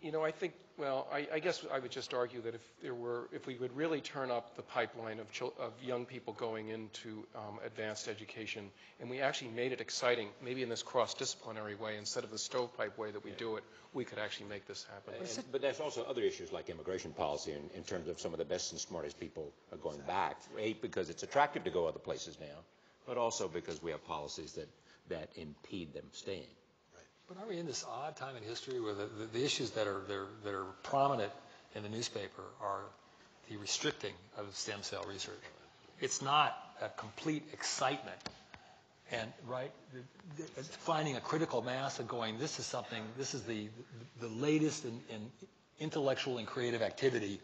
Speaker 6: You know, I think, well, I guess I would just argue that if we would really turn up the pipeline of young people going into advanced education, and we actually made it exciting, maybe in this cross-disciplinary way instead of the stovepipe way that we do it, we could actually make this happen.
Speaker 3: But there's also other issues like immigration policy in terms of some of the best and smartest people are going back, because it's attractive to go other places now, but also because we have policies that impede them staying.
Speaker 4: But are we in this odd time in history where the issues that are prominent in the newspaper are the restricting of stem cell research? It's not a complete excitement, and finding a critical mass of going, this is the latest in intellectual and creative activity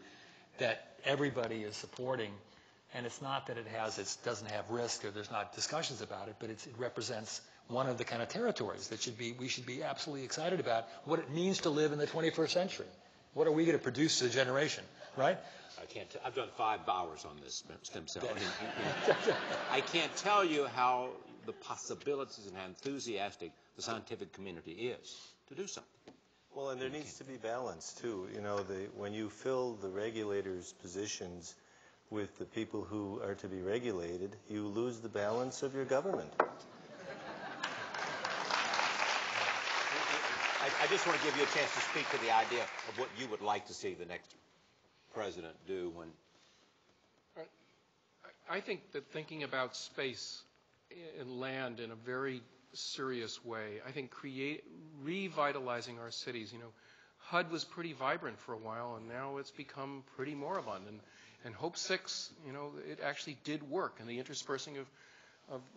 Speaker 4: that everybody is supporting. And it's not that it doesn't have risk or there's not discussions about it, but it represents one of the kind of territories that we should be absolutely excited about, what it means to live in the 21st century. What are we going to produce to the generation, right?
Speaker 3: I've done 5 hours on this stem cell. I can't tell you how the possibilities and how enthusiastic the scientific community is to do something.
Speaker 5: Well, and there needs to be balance, too. You know, when you fill the regulators' positions with the people who are to be regulated, you lose the balance of your government.
Speaker 3: I just want to give you a chance to speak to the idea of what you would like to see the next president do when...
Speaker 6: I think that thinking about space and land in a very serious way, I think revitalizing our cities, you know, HUD was pretty vibrant for a while, and now it's become pretty moribund. And Hope 6, you know, it actually did work, and the interspersing of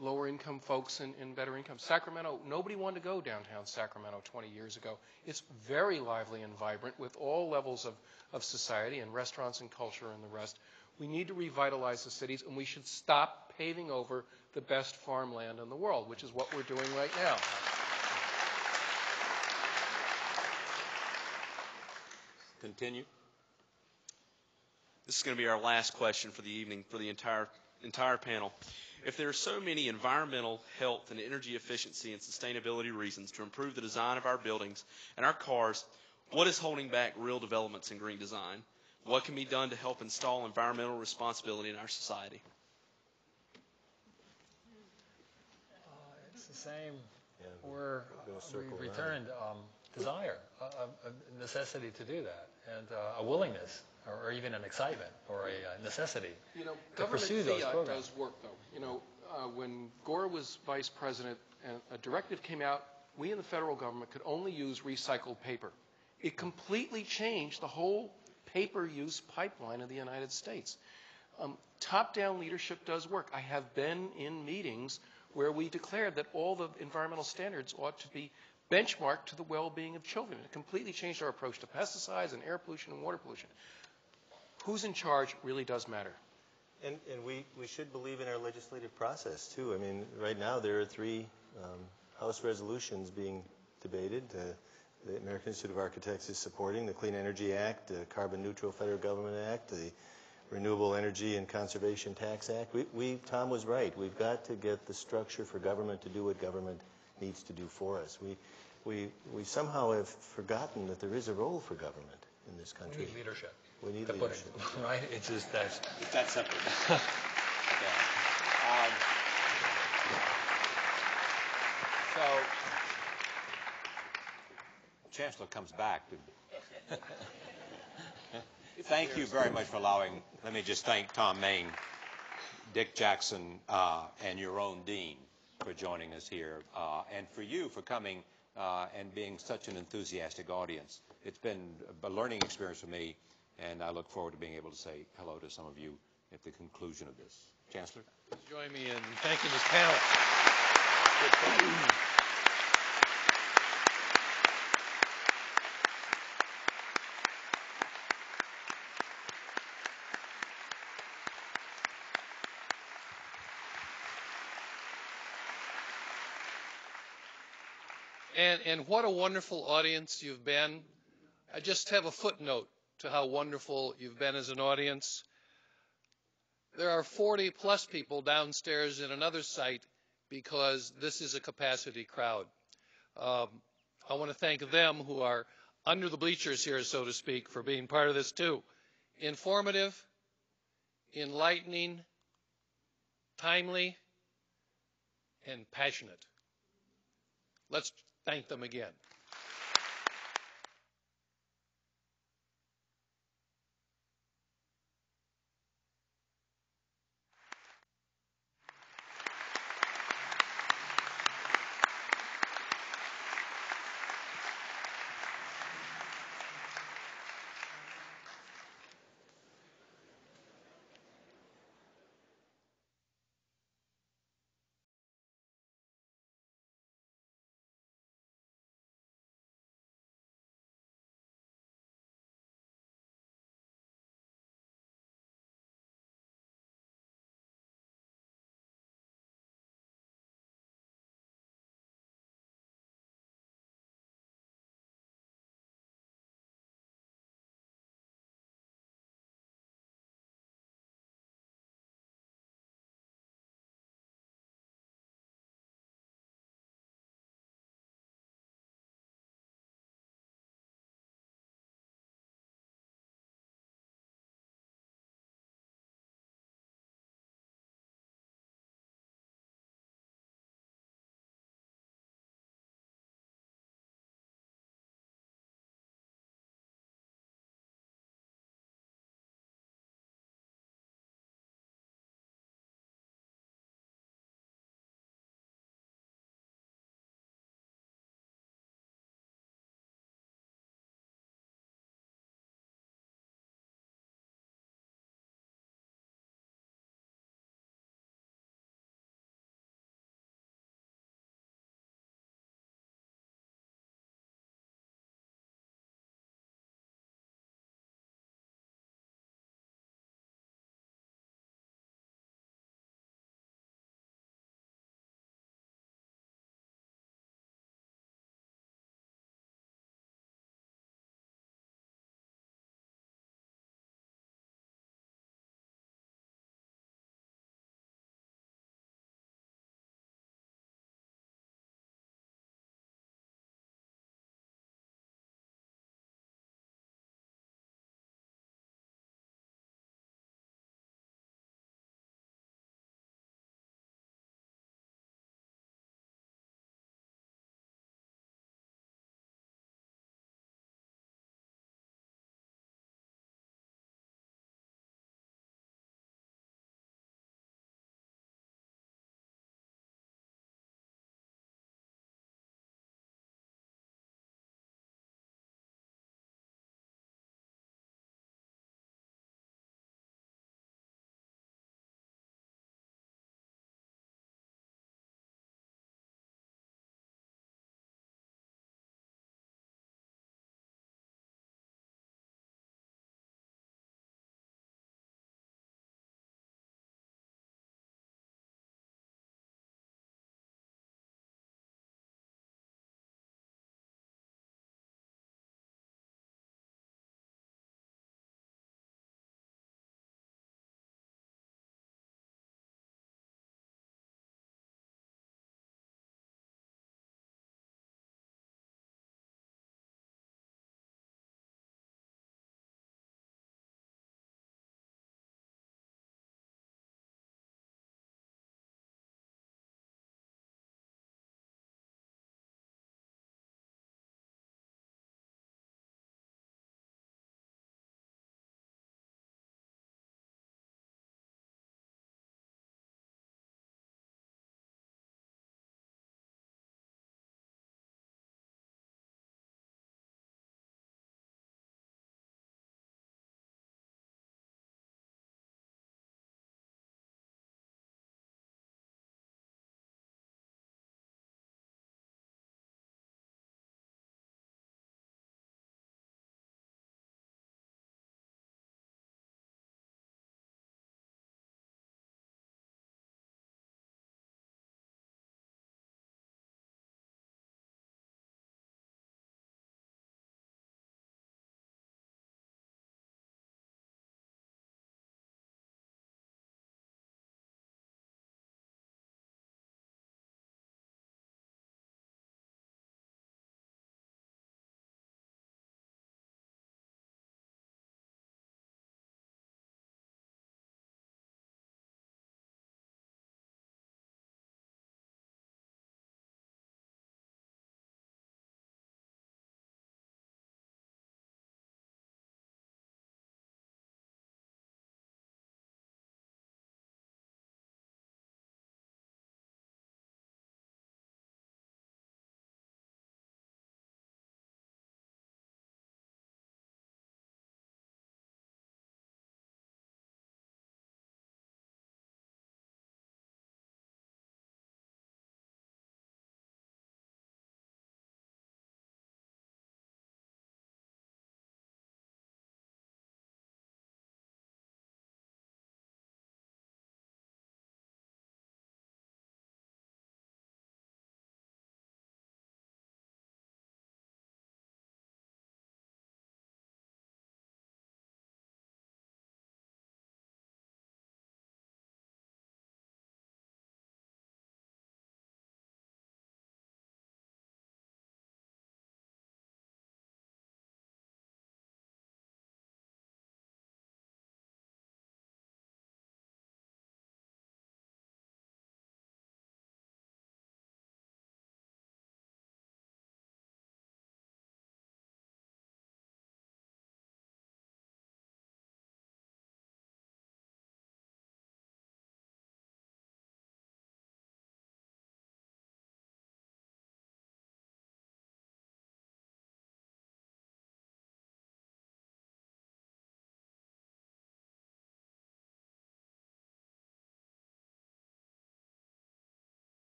Speaker 6: lower income folks and better income. Sacramento, nobody wanted to go downtown Sacramento 20 years ago. It's very lively and vibrant with all levels of society and restaurants and culture and the rest. We need to revitalize the cities, and we should stop paving over the best farmland in the world, which is what we're doing right now.
Speaker 3: Continue.
Speaker 7: This is going to be our last question for the evening for the entire panel. If there are so many environmental, health, and energy efficiency and sustainability reasons to improve the design of our buildings and our cars, what is holding back real developments in green design? What can be done to help install environmental responsibility in our society?
Speaker 4: It's the same where we returned desire, a necessity to do that, and a willingness, or even an excitement, or a necessity to pursue those programs.
Speaker 6: Government does work, though. You know, when Gore was vice president, a directive came out, we in the federal government could only use recycled paper. It completely changed the whole paper use pipeline of the United States. Top-down leadership does work. I have been in meetings where we declared that all the environmental standards ought to be benchmarked to the well-being of children. It completely changed our approach to pesticides and air pollution and water pollution. Who's in charge really does matter.
Speaker 5: And we should believe in our legislative process, too. I mean, right now there are 3 House resolutions being debated. The American Institute of Architects is supporting the Clean Energy Act, the Carbon Neutral Federal Government Act, the Renewable Energy and Conservation Tax Act. Thom was right. We've got to get the structure for government to do what government needs to do for us. We somehow have forgotten that there is a role for government in this country.
Speaker 4: We need leadership.
Speaker 5: We need leadership.
Speaker 4: Right? It's just that.
Speaker 3: It's that simple. So, Chancellor comes back. Thank you very much for allowing, let me just thank Thom Mayne, Dick Jackson, and your own dean for joining us here, and for you for coming and being such an enthusiastic audience. It's been a learning experience for me, and I look forward to being able to say hello to some of you at the conclusion of this. Chancellor?
Speaker 2: Please join me in thanking this panel. And what a wonderful audience you've been. I just have a footnote to how wonderful you've been as an audience. There are 40-plus people downstairs in another site because this is a capacity crowd. I want to thank them who are under the bleachers here, so to speak, for being part of this too. Informative, enlightening, timely, and passionate. Let's thank them again.